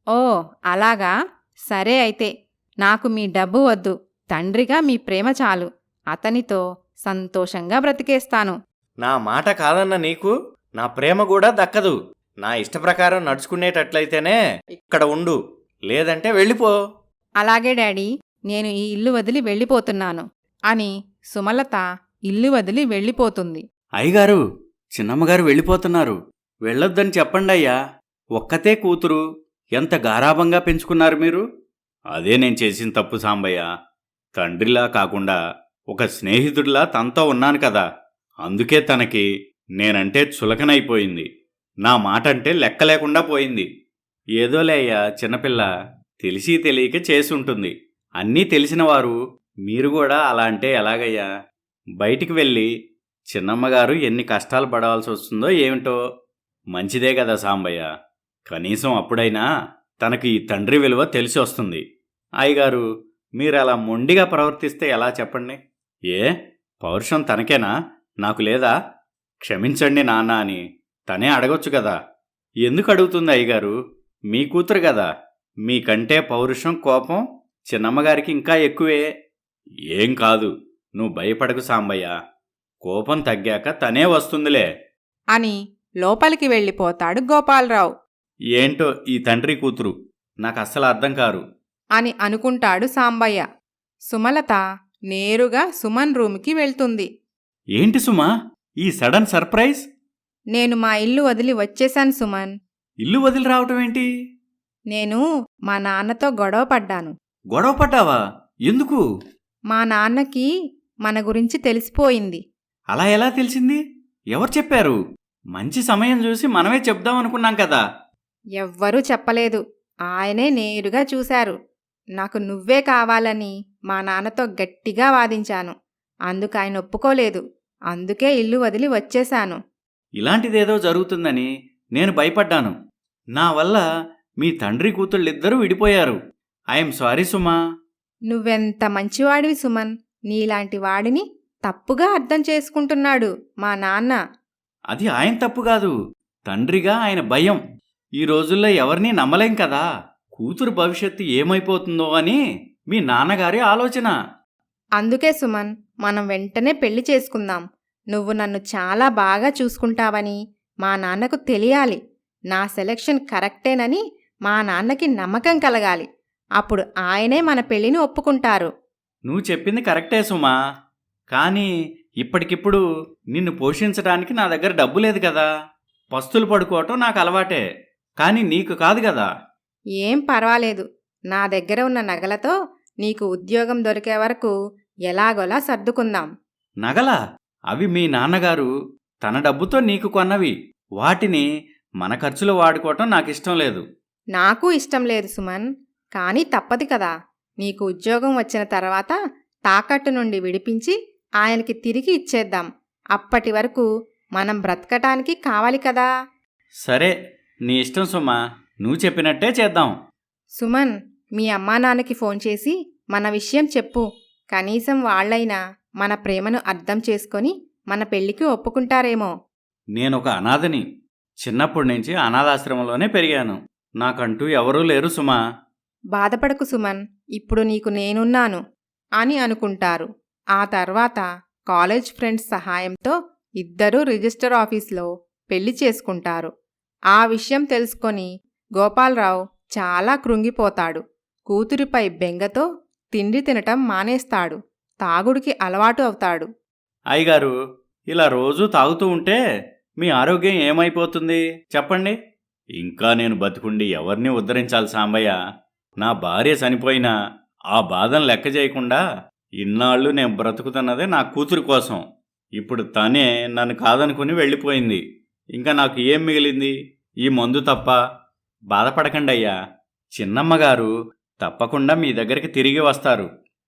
ఓ అలాగా. సరే అయితే. నాకు మీ డబ్బు వద్దు. తండ్రిగా మీ ప్రేమ చాలు. అతనితో సంతోషంగా బ్రతికేస్తాను. నా మాట కాదన్న నీకు నా ప్రేమ కూడా దక్కదు. నా ఇష్టప్రకారం నడుచుకునేటట్లయితేనే ఇక్కడ ఉండు, లేదంటే వెళ్ళిపో. అలాగే డాడీ, నేను ఈ ఇల్లు వదిలి వెళ్ళిపోతున్నాను అని సుమలత ఇల్లు వదిలి వెళ్ళిపోతుంది. అయ్యగారు, చిన్నమ్మగారు వెళ్ళిపోతున్నారు. వెళ్ళొద్దని చెప్పండి అయ్యా. ఒక్కతే కూతురు, ఎంత గారాబంగా పెంచుకున్నారు మీరు. అదే నేను చేసిన తప్పు సాంబయ్య. తండ్రిలా కాకుండా ఒక స్నేహితుడిలా తనతో ఉన్నాను కదా, అందుకే తనకి నేనంటే చులకనైపోయింది. నా మాట అంటే లెక్క లేకుండా పోయింది. ఏదోలే అయ్యా, చిన్నపిల్ల, తెలిసి తెలియక చేసుంటుంది. అన్నీ తెలిసినవారు మీరు కూడా అలా అంటే ఎలాగయ్యా? బయటికి వెళ్ళి చిన్నమ్మగారు ఎన్ని కష్టాలు పడవలసి వస్తుందో ఏమిటో. మంచిదే కదా సాంబయ్య, కనీసం అప్పుడైనా తనకి ఈ తండ్రి విలువ తెలిసి వస్తుంది. అయ్యగారు, మీరు అలా మొండిగా ప్రవర్తిస్తే ఎలా చెప్పండి? ఏ పౌరుషం తనకేనా, నాకు లేదా? క్షమించండి నాన్న అని తనే అడగొచ్చు కదా. ఎందుకు అడుగుతుంది అయ్యగారు? మీ కూతురు కదా. మీకంటే పౌరుషం, కోపం చిన్నమ్మగారికి ఇంకా ఎక్కువే. ఏం కాదు, నువ్వు భయపడకు సాంబయ్య. కోపం తగ్గాక తనే వస్తుందిలే అని లోపలికి వెళ్ళిపోతాడు గోపాలరావు. ఏంటో ఈ తండ్రి కూతురు నాకు అస్సలు అర్థం కారు అని అనుకుంటాడు సాంబయ్య. సుమలత నేరుగా సుమన్ రూమ్కి వెళ్తుంది. ఏంటి సుమా ఈ సడన్ సర్ప్రైజ్? నేను మా ఇల్లు వదిలి వచ్చేశాను సుమన్. ఇల్లు వదిలి రావటం ఏంటి? నేను మా నాన్నతో గొడవ పడ్డాను. గొడవ పడ్డావా? ఎందుకు? మా నాన్నకి మన గురించి తెలిసిపోయింది. అలా ఎలా తెలిసింది? ఎవరు చెప్పారు? మంచి సమయం చూసి మనమే చెప్దాం అనుకున్నాం కదా. ఎవ్వరూ చెప్పలేదు. ఆయనే నేరుగా చూశారు. నాకు నువ్వే కావాలని మా నాన్నతో గట్టిగా వాదించాను. అందుకు ఆయన ఒప్పుకోలేదు. అందుకే ఇల్లు వదిలి వచ్చేశాను. ఇలాంటిదేదో జరుగుతుందని నేను భయపడ్డాను. నా వల్ల మీ తండ్రి కూతుళ్ళిద్దరూ విడిపోయారు. ఐఎమ్ సారీ సుమా. నువ్వెంత మంచివాడివి సుమన్. నీలాంటి వాడిని తప్పుగా అర్థం చేసుకుంటున్నాడు మా నాన్న. అది ఆయన తప్పు కాదు, తండ్రిగా ఆయన భయం. ఈ రోజుల్లో ఎవరినీ నమ్మలేం కదా. కూతురు భవిష్యత్తు ఏమైపోతుందో అని మీ నాన్నగారి ఆలోచన. అందుకే సుమన్, మనం వెంటనే పెళ్లి చేసుకుందాం. నువ్వు నన్ను చాలా బాగా చూసుకుంటావని మా నాన్నకు తెలియాలి. నా సెలెక్షన్ కరెక్టేనని మా నాన్నకి నమ్మకం కలగాలి. అప్పుడు ఆయనే మన పెళ్లిని ఒప్పుకుంటారు. నువ్వు చెప్పింది కరెక్టే సుమా, కానీ ఇప్పటికిప్పుడు నిన్ను పోషించడానికి నా దగ్గర డబ్బు లేదు కదా. పస్తులు పడుకోవటం నాకు అలవాటే, కానీ నీకు కాదు కదా. ఏం పర్వాలేదు. నా దగ్గర ఉన్న నగలతో నీకు ఉద్యోగం దొరికే వరకు ఎలాగోలా సర్దుకుందాం. నగలా? అవి మీ నాన్నగారు తన డబ్బుతో నీకు కొన్నవి. వాటిని మన ఖర్చులో వాడుకోవటం నాకిష్టం లేదు. నాకు ఇష్టం లేదు సుమన్, కానీ తప్పదు కదా. నీకు ఉద్యోగం వచ్చిన తర్వాత తాకట్టు నుండి విడిపించి ఆయనకి తిరిగి ఇచ్చేద్దాం. అప్పటి వరకు మనం బ్రతకటానికి కావాలి కదా. సరే, నీ ఇష్టం సుమా, నువ్వు చెప్పినట్టే చేద్దాం. సుమన్, మీ అమ్మా నాన్నకి ఫోన్ చేసి మన విషయం చెప్పు. కనీసం వాళ్ళైనా మన ప్రేమను అర్థం చేసుకొని మన పెళ్లికి ఒప్పుకుంటారేమో. నేనొక అనాథని. చిన్నప్పటి నుంచి అనాథాశ్రమంలోనే పెరిగాను. నాకంటూ ఎవరూ లేరు సుమా. బాధపడకు సుమన్, ఇప్పుడు నీకు నేనున్నాను అని అనుకుంటారు. ఆ తర్వాత కాలేజ్ ఫ్రెండ్స్ సహాయంతో ఇద్దరూ రిజిస్టర్ ఆఫీస్లో పెళ్లి చేసుకుంటారు. ఆ విషయం తెలుసుకొని గోపాలరావు చాలా కృంగిపోతాడు. కూతురిపై బెంగతో తిండి తినటం మానేస్తాడు. తాగుడికి అలవాటు అవుతాడు. అయ్యగారు, ఇలా రోజూ తాగుతూ ఉంటే మీ ఆరోగ్యం ఏమైపోతుంది చెప్పండి. ఇంకా నేను బతుకుండి ఎవరిని ఉద్ధరించాలి సాంబయ్య? నా భార్య చనిపోయినా ఆ బాధను లెక్క చేయకుండా ఇన్నాళ్ళు నేను బ్రతుకుతున్నదే నా కూతురు కోసం. ఇప్పుడు తనే నన్ను కాదనుకుని వెళ్ళిపోయింది. ఇంకా నాకు ఏం మిగిలింది? ఈ మందు తప్ప. బాధపడకండి అయ్యా, చిన్నమ్మగారు తప్పకుండా మీ దగ్గరికి తిరిగి వస్తారు.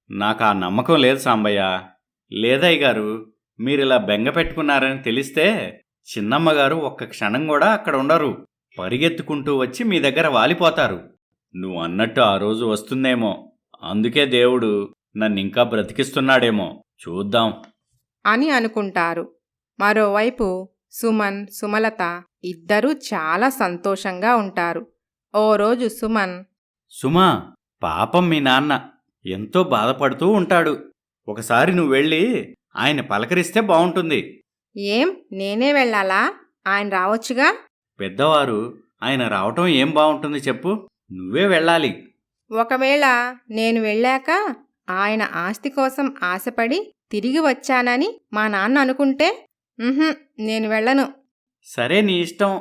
నాకు ఆ నమ్మకం లేదు సాంబయ్య. లేదయ్యగారు, మీరిలా బెంగ పెట్టుకున్నారని తెలిస్తే చిన్నమ్మగారు ఒక్క క్షణం కూడా అక్కడ ఉండరు. పరిగెత్తుకుంటూ వచ్చి మీ దగ్గర వాలిపోతారు. నువ్వు అన్నట్టు ఆ రోజు వస్తుందేమో. అందుకే దేవుడు నన్నింకా బ్రతికిస్తున్నాడేమో. చూద్దాం అని అనుకుంటారు. మరోవైపు సుమన్, సుమలత ఇద్దరూ చాలా సంతోషంగా ఉంటారు. ఓ రోజు సుమన్, సుమా, పాపం మీ నాన్న ఎంతో బాధపడుతూ ఉంటాడు. ఒకసారి నువ్వు వెళ్ళి ఆయన పలకరిస్తే బావుంటుంది. ఏం నేనే వెళ్ళాలా? ఆయన రావచ్చుగా? పెద్దవారు ఆయన రావటం ఏం బావుంటుంది చెప్పు? నువ్వే వెళ్ళాలి. ఒకవేళ నేను వెళ్ళాక ఆయన ఆస్తి కోసం ఆశపడి తిరిగి వచ్చానని మా నాన్న అనుకుంటే నేను వెళ్ళను. సరే, నీ ఇష్టం.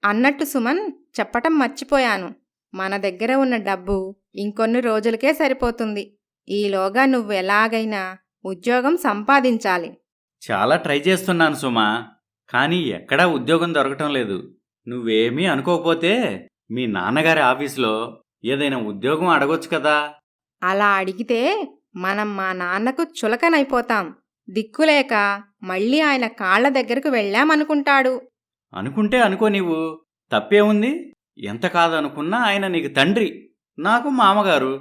అన్నట్టు సుమన్, చెప్పటం మర్చిపోయాను. మన దగ్గర ఉన్న డబ్బు ఇంకొన్ని రోజులకే సరిపోతుంది. ఈలోగా నువ్వు ఎలాగైనా ఉద్యోగం సంపాదించాలి. చాలా ట్రై చేస్తున్నాను సుమా, కానీ ఎక్కడా ఉద్యోగం దొరకటం లేదు. నువ్వేమీ అనుకోకపోతే మీ నాన్నగారి ఆఫీసులో ఏదైనా ఉద్యోగం అడగొచ్చు కదా. అలా అడిగితే మనం మా నాన్నకు చులకనైపోతాం. దిక్కులేక మళ్ళీ ఆయన కాళ్ల దగ్గరకు వెళ్ళామనుకుంటాడు. అనుకుంటే అనుకో, నీవు తప్పేముంది? ఎంత కాదనుకున్నా ఆయన నీకు తండ్రి, నాకు మామగారు.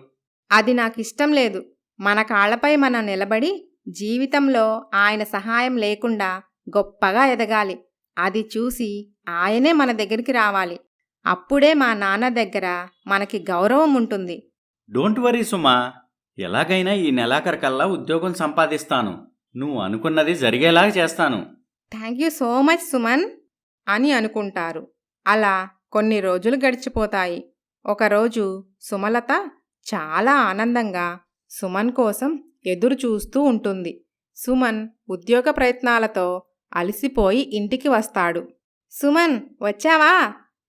అది నాకిష్టం లేదు. మన కాళ్లపై మనం నిలబడి జీవితంలో ఆయన సహాయం లేకుండా గొప్పగా ఎదగాలి. అది చూసి ఆయనే మన దగ్గరికి రావాలి. అప్పుడే మా నాన్న దగ్గర మనకి గౌరవం ఉంటుంది. డోంట్ వరీ సుమా, ఎలాగైనా ఈ నెలాఖరికల్లా ఉద్యోగం సంపాదిస్తాను. నువ్వు అనుకున్నది జరిగేలా చేస్తాను. Thank you so much Suman అని అనుకుంటారు. అలా కొన్ని రోజులు గడిచిపోతాయి. ఒకరోజు సుమలత చాలా ఆనందంగా సుమన్ కోసం ఎదురు చూస్తూ ఉంటుంది. సుమన్ ఉద్యోగ ప్రయత్నాలతో అలసిపోయి ఇంటికి వస్తాడు. సుమన్, వచ్చావా?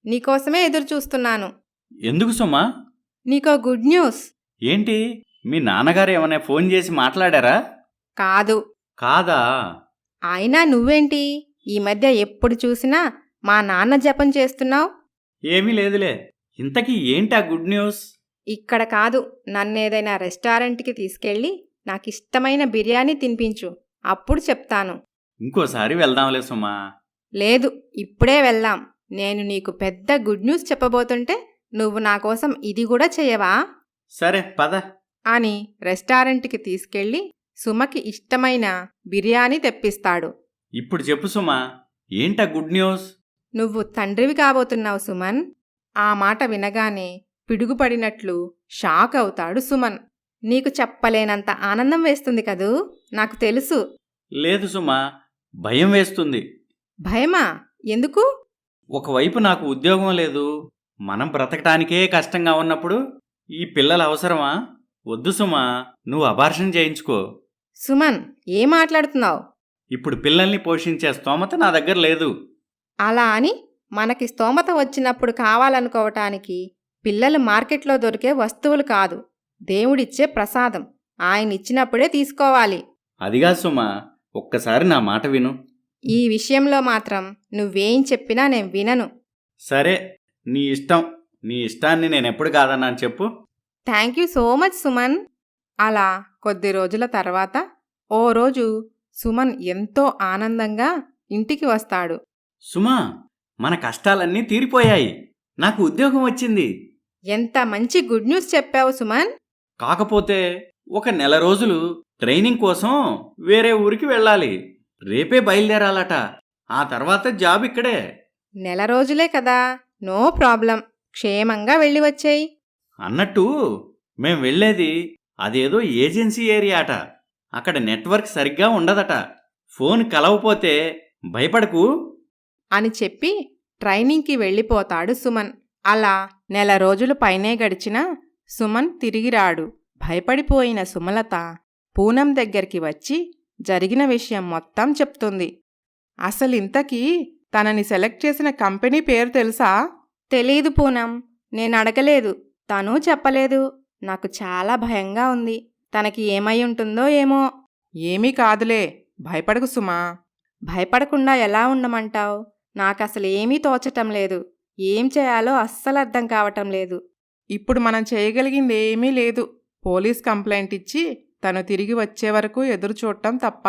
నీకోసమే ఎదురు చూస్తున్నాను. ఎందుకు సుమా? నీకో గుడ్ న్యూస్. ఏంటి, మీ నాన్నగారు ఏమైనా ఫోన్ చేసి మాట్లాడారా? కాదు. కాదా? అయినా నువ్వేంటి ఈ మధ్య ఎప్పుడు చూసినా మా నాన్న జపం చేస్తున్నావు? ఏమీ లేదులే. ఇంతకీ ఏంటి ఆ గుడ్ న్యూస్? ఇక్కడ కాదు, నన్నేదైనా రెస్టారెంట్కి తీసుకెళ్ళి నాకిష్టమైన బిర్యానీ తినిపించు. అప్పుడు చెప్తాను. ఇంకోసారి వెళ్దాంలే సుమా. లేదు, ఇప్పుడే వెళ్దాం. నేను నీకు పెద్ద గుడ్ న్యూస్ చెప్పబోతుంటే నువ్వు నా కోసం ఇది కూడా చెయ్యవా? సరే, పద. అని రెస్టారెంట్కి తీసుకెళ్ళి సుమకి ఇష్టమైన బిర్యానీ తెప్పిస్తాడు. ఇప్పుడు చెప్పు సుమా, ఏంటా గుడ్ న్యూస్? నువ్వు తండ్రివి కాబోతున్నావు సుమన్. ఆ మాట వినగానే పిడుగుపడినట్లు షాక్ అవుతాడు సుమన్. నీకు చెప్పలేనంత ఆనందం వేస్తుంది కదూ? నాకు తెలుసు. లేదు సుమా, భయం వేస్తుంది. భయమా? ఎందుకు? ఒకవైపు నాకు ఉద్యోగం లేదు, మనం బ్రతకటానికే కష్టంగా ఉన్నప్పుడు ఈ పిల్లల అవసరమా? వద్దు సుమా, నువ్వు అబార్షన్ చేయించుకో. సుమన్, ఏం మాట్లాడుతున్నావు? ఇప్పుడు పిల్లల్ని పోషించే స్తోమత నా దగ్గర లేదు. అలా అని మనకి స్తోమత వచ్చినప్పుడు కావాలనుకోవటానికి పిల్లలు మార్కెట్లో దొరికే వస్తువులు కాదు, దేవుడిచ్చే ప్రసాదం. ఆయన ఇచ్చినప్పుడే తీసుకోవాలి. అదిగా సుమా, ఒక్కసారి నా మాట విను. ఈ విషయంలో మాత్రం నువ్వేం చెప్పినా నేను వినను. సరే, నీ ఇష్టం. నీ ఇష్టాన్ని నేనెప్పుడు కాదన్నాను చెప్పు. Thank you so much Suman. అలా కొద్ది రోజుల తర్వాత ఓ రోజు సుమన్ ఎంతో ఆనందంగా ఇంటికి వస్తాడు. సుమా, మన కష్టాలన్నీ తీరిపోయాయి. నాకు ఉద్యోగం వచ్చింది. ఎంత మంచి గుడ్ న్యూస్ చెప్పావు సుమన్. కాకపోతే ఒక నెల రోజులు ట్రైనింగ్ కోసం వేరే ఊరికి వెళ్ళాలి. రేపే బయలుదేరాలట. ఆ తర్వాత జాబ్ ఇక్కడే. నెల రోజులే కదా, నో ప్రాబ్లం. క్షేమంగా వెళ్ళి వచ్చేయి. అన్నట్టు మేం వెళ్ళేది అదేదో ఏజెన్సీ ఏరియా అట. అక్కడ నెట్వర్క్ సరిగ్గా ఉండదట. ఫోన్ కలవపోతే భయపడకు అని చెప్పి ట్రైనింగ్కి వెళ్ళిపోతాడు సుమన్. అలా నెల రోజులు పైనే గడిచినా సుమన్ తిరిగి రాడు. భయపడిపోయిన సుమలత పూనం దగ్గరికి వచ్చి జరిగిన విషయం మొత్తం చెప్తుంది. అసలింతకీ తనని సెలెక్ట్ చేసిన కంపెనీ పేరు తెలుసా? తెలీదు పూనం, నేను అడగలేదు, తనూ చెప్పలేదు. నాకు చాలా భయంగా ఉంది. తనకి ఏమై ఉంటుందో ఏమో. ఏమీ కాదులే, భయపడకు సుమా. భయపడకుండా ఎలా ఉండమంటావు? నాకసలు ఏమీ తోచటం లేదు. ఏం చేయాలో అస్సలు అర్థం కావటం లేదు. ఇప్పుడు మనం చేయగలిగింది ఏమీ లేదు. పోలీస్ కంప్లైంట్ ఇచ్చి తను తిరిగి వచ్చే వరకు ఎదురుచూడటం తప్ప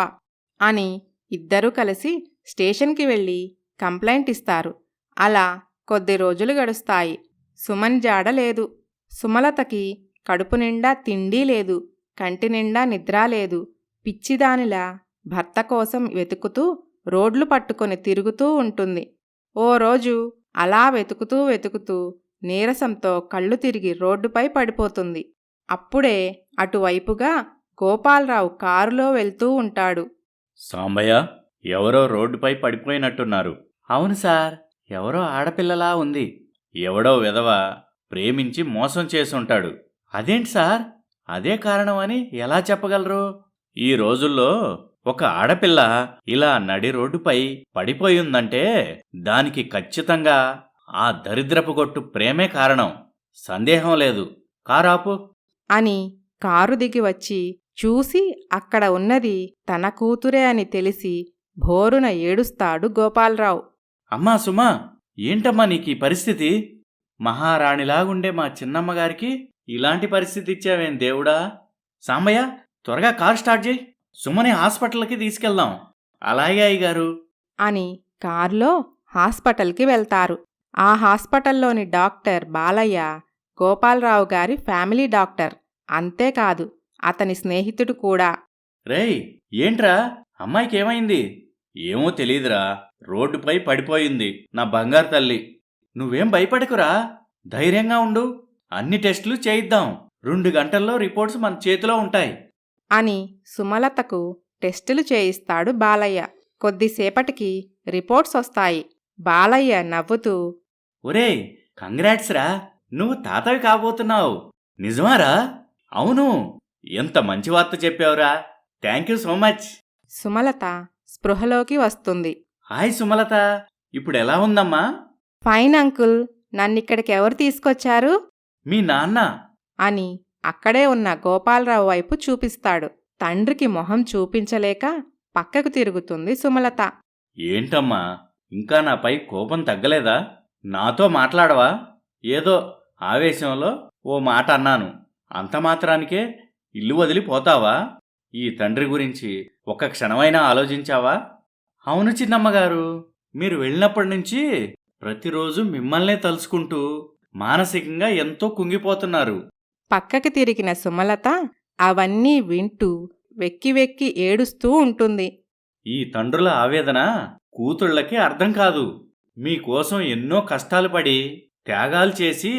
అని ఇద్దరూ కలిసి స్టేషన్కి వెళ్ళి కంప్లైంట్ ఇస్తారు. అలా కొద్ది రోజులు గడుస్తాయి. సుమన్ జాడ లేదు. సుమలతకి కడుపు నిండా తిండి లేదు, కంటి నిండా నిద్ర లేదు. పిచ్చిదానిలా భర్త కోసం వెతుకుతూ రోడ్లు పట్టుకొని తిరుగుతూ ఉంటుంది. ఓ రోజు అలా వెతుకుతూ వెతుకుతూ నీరసంతో కళ్ళు తిరిగి రోడ్డుపై పడిపోతుంది. అప్పుడే అటువైపుగా గోపాలరావు కారులో వెళ్తూ ఉంటాడు. సాంబయ్య, ఎవరో రోడ్డుపై పడిపోయినట్టున్నారు. అవును సార్, ఎవరో ఆడపిల్లలా ఉంది. ఎవడో విధవ ప్రేమించి మోసం చేసుంటాడు. అదేంటి సార్, అదే కారణమని ఎలా చెప్పగలరు? ఈ రోజుల్లో ఒక ఆడపిల్ల ఇలా నడి రోడ్డుపై పడిపోయిందంటే దానికి ఖచ్చితంగా ఆ దరిద్రపు కొట్టు ప్రేమే కారణం. సందేహం లేదు. కారాపు అని కారు దిగి వచ్చి చూసి అక్కడ ఉన్నది తన కూతురే అని తెలిసి భోరున ఏడుస్తాడు గోపాలరావు. అమ్మా సుమా, ఏంటమ్మా నీకీ పరిస్థితి? మహారాణిలాగుండే మా చిన్నమ్మగారికి ఇలాంటి పరిస్థితి ఇచ్చావేం దేవుడా? సాంబయ్య, త్వరగా కారు స్టార్ట్ చేయి. సుమని హాస్పిటల్కి తీసుకెళ్దాం. అలాగే అయ్యగారు అని కారులో హాస్పిటల్కి వెళ్తారు. ఆ హాస్పిటల్లోని డాక్టర్ బాలయ్య గోపాలరావు గారి ఫ్యామిలీ డాక్టర్. అంతేకాదు అతని స్నేహితుడు కూడా. రేయ్, ఏంట్రా అమ్మాయికేమైంది? ఏమో తెలీదురా, రోడ్డుపై పడిపోయింది నా బంగారు తల్లి. నువ్వేం భయపడకురా, ధైర్యంగా ఉండు. అన్ని టెస్టులు చేయిద్దాం. 2 గంటల్లో రిపోర్ట్స్ మన చేతిలో ఉంటాయి అని సుమలతకు టెస్టులు చేయిస్తాడు బాలయ్య. కొద్దిసేపటికి రిపోర్ట్స్ వస్తాయి. బాలయ్య నవ్వుతూ, ఒరేయ్, కంగ్రాట్స్ రా, నువ్వు తాతవి కాబోతున్నావు. నిజమారా? అవును, ఎంత మంచి వార్త చెప్పావురా. Thank you so much. Sumalatha స్పృహలోకి వస్తుంది. హాయ్ సుమలత, ఇప్పుడెలా ఉందమ్మా? ఫైన్ అంకుల్, నన్నిక్కడికి ఎవరు తీసుకొచ్చారు? మీ నాన్న. అని అక్కడే ఉన్న గోపాలరావు వైపు చూపిస్తాడు. తండ్రికి మొహం చూపించలేక పక్కకు తిరుగుతుంది సుమలత. ఏంటమ్మా, ఇంకా నాపై కోపం తగ్గలేదా? నాతో మాట్లాడవా? ఏదో ఆవేశంలో ఓ మాట అన్నాను, అంత మాత్రానికే ఇల్లు వదిలిపోతావా? ఈ తండ్రి గురించి ఒక్క క్షణమైనా ఆలోచించావా? అవును చిన్నమ్మగారు, మీరు వెళ్ళినప్పటి నుంచి ప్రతిరోజు మిమ్మల్నే తలుచుకుంటూ మానసికంగా ఎంతో కుంగిపోతున్నారు. పక్కకి తిరిగిన సుమలత అవన్నీ వింటూ వెక్కి వెక్కి ఏడుస్తూ ఉంటుంది. ఈ తండ్రుల ఆవేదన కూతుళ్ళకి అర్థం కాదు. మీకోసం ఎన్నో కష్టాలు పడి త్యాగాలు చేసి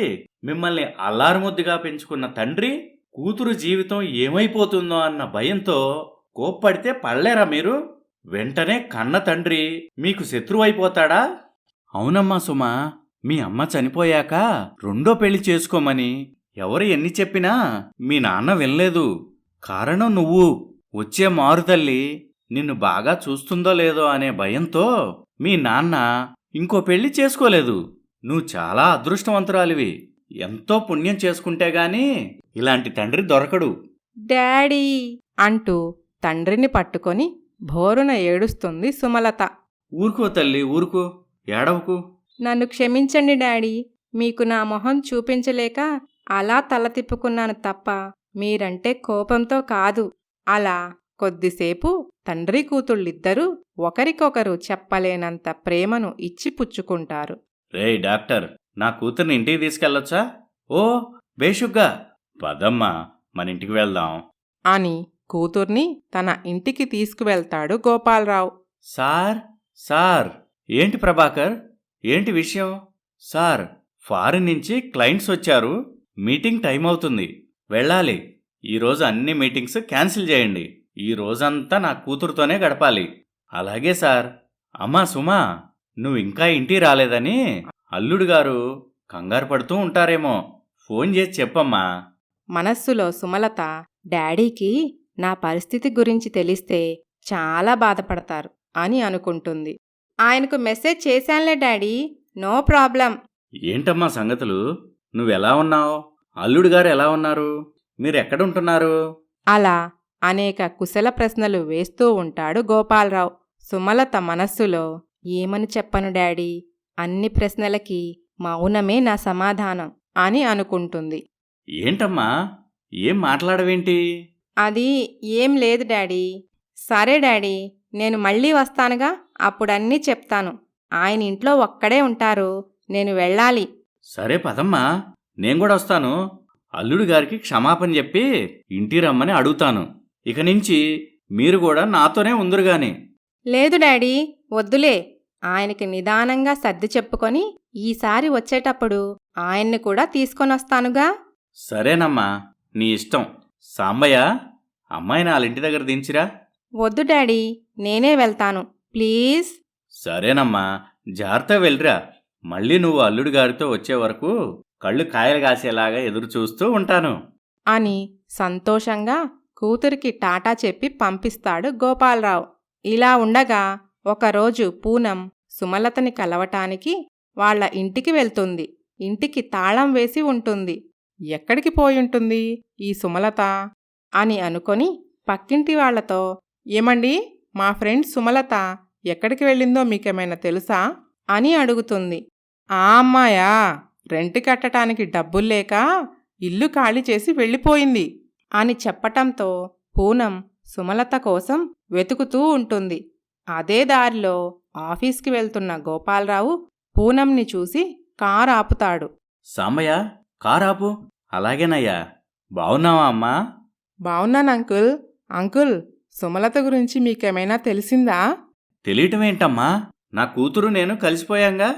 మిమ్మల్ని అల్లారుముద్దుగా పెంచుకున్న తండ్రి కూతురు జీవితం ఏమైపోతుందో అన్న భయంతో కోప్పడితే పడలేరా మీరు? వెంటనే కన్న తండ్రి మీకు శత్రువైపోతాడా? అవునమ్మా సుమా, మీ అమ్మ చనిపోయాక 2వ పెళ్లి చేసుకోమని ఎవరు ఎన్ని చెప్పినా మీ నాన్న వినలేదు. కారణం నువ్వు. వచ్చే మారుతల్లి నిన్ను బాగా చూస్తుందో లేదో అనే భయంతో మీ నాన్న ఇంకో పెళ్లి చేసుకోలేదు. నువ్వు చాలా అదృష్టవంతురాలివి. ఎంతో పుణ్యం చేసుకుంటే గాని ఇలాంటి తండ్రి దొరకడు. డాడీ అంటూ తండ్రిని పట్టుకొని భోరున ఏడుస్తుంది సుమలత. ఊరుకో తల్లి, ఊరుకో, ఏడవకు. నన్ను క్షమించండి డాడీ, మీకు నా మొహం చూపించలేక అలా తల తిప్పుకున్నాను తప్ప మీరంటే కోపంతో కాదు. అలా కొద్దిసేపు తండ్రి కూతుళ్ళిద్దరూ ఒకరికొకరు చెప్పలేనంత ప్రేమను ఇచ్చి పుచ్చుకుంటారు. రేయ్ డాక్టర్, నా కూతుర్ని ఇంటికి తీసుకెళ్ళొచ్చా? ఓ బేషుగ్గా. పదమ్మా, మన ఇంటికి వెళ్దాం అని కూతుర్ని తన ఇంటికి తీసుకువెళ్తాడు గోపాలరావు. సార్, ఏంటి ప్రభాకర్, ఏంటి విషయం? సార్, ఫారిన్ నుంచి క్లయింట్స్ వచ్చారు. మీటింగ్ టైం అవుతుంది, వెళ్ళాలి. ఈరోజు అన్ని మీటింగ్స్ క్యాన్సిల్ చేయండి. ఈ రోజంతా నా కూతురుతోనే గడపాలి. అలాగే సార్. అమ్మా సుమా, నువ్వు ఇంకా ఇంటికి రాలేదని అల్లుడు గారు కంగారు పడుతూ ఉంటారేమో. ఫోన్ చేసి చెప్పమ్మా. మనస్సులో సుమలత, డాడీకి నా పరిస్థితి గురించి తెలిస్తే చాలా బాధపడతారు అని అనుకుంటుంది. ఆయనకు మెసేజ్ చేశానులే డాడీ, నో ప్రాబ్లం. ఏంటమ్మా సంగతులు? నువ్వెలా ఉన్నావు? అల్లుడు గారు ఎలా ఉన్నారు? మీరెక్కడుంటున్నారు? అలా అనేక కుశల ప్రశ్నలు వేస్తూ ఉంటాడు గోపాలరావు. సుమలత మనస్సులో, ఏమని చెప్పను డాడీ, అన్ని ప్రశ్నలకి మౌనమే నా సమాధానం అని అనుకుంటుంది. ఏంటమ్మా, ఏం మాట్లాడవేంటి? అది ఏం లేదు డాడీ. సరే డాడీ, నేను మళ్ళీ వస్తానుగా, అప్పుడన్నీ చెప్తాను. ఆయన ఇంట్లో ఒక్కడే ఉంటారు, నేను వెళ్ళాలి. సరే పదమ్మా, నేను కూడా వస్తాను. అల్లుడు గారికి క్షమాపణ చెప్పి ఇంటికి రమ్మని అడుగుతాను. ఇక నుంచి మీరు కూడా నాతోనే ఉందురుగాని. లేదు డాడీ, వద్దులే. ఆయనకి నిదానంగా సర్ది చెప్పుకొని ఈసారి వచ్చేటప్పుడు ఆయన్ని కూడా తీసుకొనొస్తానుగా. సరేనమ్మా, నీ ఇష్టం. సాంబయ్య, అమ్మాయిని వాళ్ళింటి దగ్గర దించిరా. వద్దు డాడీ, నేనే వెళ్తాను ప్లీజ్. సరేనమ్మా, జాగ్రత్త వెళ్ళిరా. మళ్ళీ నువ్వు అల్లుడు గారితో వచ్చే వరకు కళ్ళు కాయలు కాసేలాగా ఎదురు చూస్తూ ఉంటాను. అని సంతోషంగా కూతురికి టాటా చెప్పి పంపిస్తాడు గోపాలరావు. ఇలా ఉండగా ఒకరోజు పూనం సుమలతని కలవటానికి వాళ్ళ ఇంటికి వెళ్తుంది. ఇంటికి తాళం వేసి ఉంటుంది. ఎక్కడికి పోయుంటుంది ఈ సుమలత అని అనుకొని పక్కింటి వాళ్లతో, ఏమండి, మా ఫ్రెండ్ సుమలత ఎక్కడికి వెళ్ళిందో మీకేమైనా తెలుసా అని అడుగుతుంది. ఆ అమ్మాయా, రెంట్ కట్టడానికి డబ్బుల్లేక ఇల్లు ఖాళీ చేసి వెళ్ళిపోయింది అని చెప్పటంతో పూనం సుమలత కోసం వెతుకుతూ ఉంటుంది. అదే దారిలో ఆఫీస్కి వెళ్తున్న గోపాలరావు పూనంని చూసి కారు ఆపుతాడు. సాంబయ్య, కారాపు. అలాగేనయ్యా. బావున్నావా అమ్మా? బావున్నాను అంకుల్. అంకుల్, సుమలత గురించి మీకేమైనా తెలిసిందా తెలియటమేంటమ్మా? నా కూతురు నేను కలిసిపోయాంగా.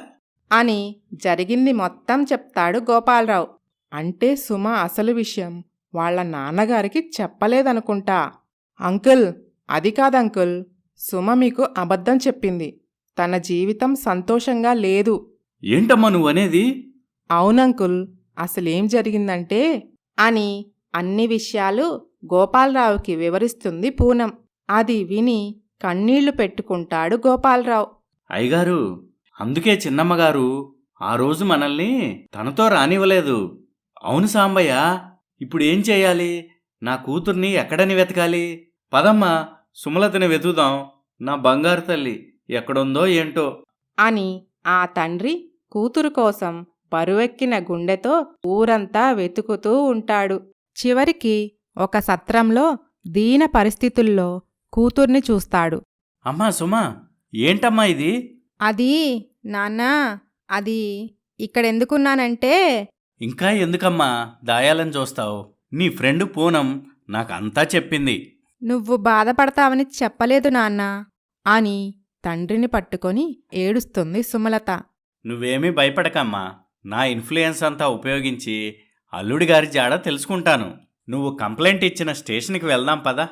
అని జరిగింది మొత్తం చెప్తాడు గోపాలరావు. అంటే సుమ అసలు విషయం వాళ్ళ నాన్నగారికి చెప్పలేదనుకుంటా. అంకుల్, అది కాదంకుల్, సుమ మీకు అబద్ధం చెప్పింది. తన జీవితం సంతోషంగా లేదు. ఏంటమ్మా నువ్వనేది? అవునంకుల్, అసలేం జరిగిందంటే అని అన్ని విషయాలు గోపాలరావుకి వివరిస్తుంది పూనం. అది విని కన్నీళ్లు పెట్టుకుంటాడు గోపాలరావు. అయ్యగారు, అందుకే చిన్నమ్మగారు ఆ రోజు మనల్ని తనతో రానివ్వలేదు. అవును సాంబయ్య, ఇప్పుడేం చేయాలి? నా కూతుర్ని ఎక్కడని వెతకాలి? పదమ్మా, సుమలతని వెతుకుదాం. నా బంగారు తల్లి ఎక్కడుందో ఏంటో అని ఆ తండ్రి కూతురు కోసం బరువెక్కిన గుండెతో ఊరంతా వెతుకుతూ ఉంటాడు. చివరికి ఒక సత్రంలో దీన పరిస్థితుల్లో కూతుర్ని చూస్తాడు. అమ్మా సుమా, ఏంటమ్మా ఇది? అది నాన్నా, అది ఇక్కడెందుకున్నానంటే ఇంకా ఎందుకమ్మా దాయాలని చూస్తావు? నీ ఫ్రెండ్ పూనం నాకంతా చెప్పింది. నువ్వు బాధపడతావని చెప్పలేదు నాన్నా అని తండ్రిని పట్టుకొని ఏడుస్తుంది సుమలత. నువ్వేమీ భయపడకమ్మా. నా ఇన్ఫ్లుయెన్స్ అంతా ఉపయోగించి అల్లుడి గారి జాడ తెలుసుకుంటాను. నువ్వు కంప్లైంట్ ఇచ్చిన స్టేషన్కి వెళ్దాం పదా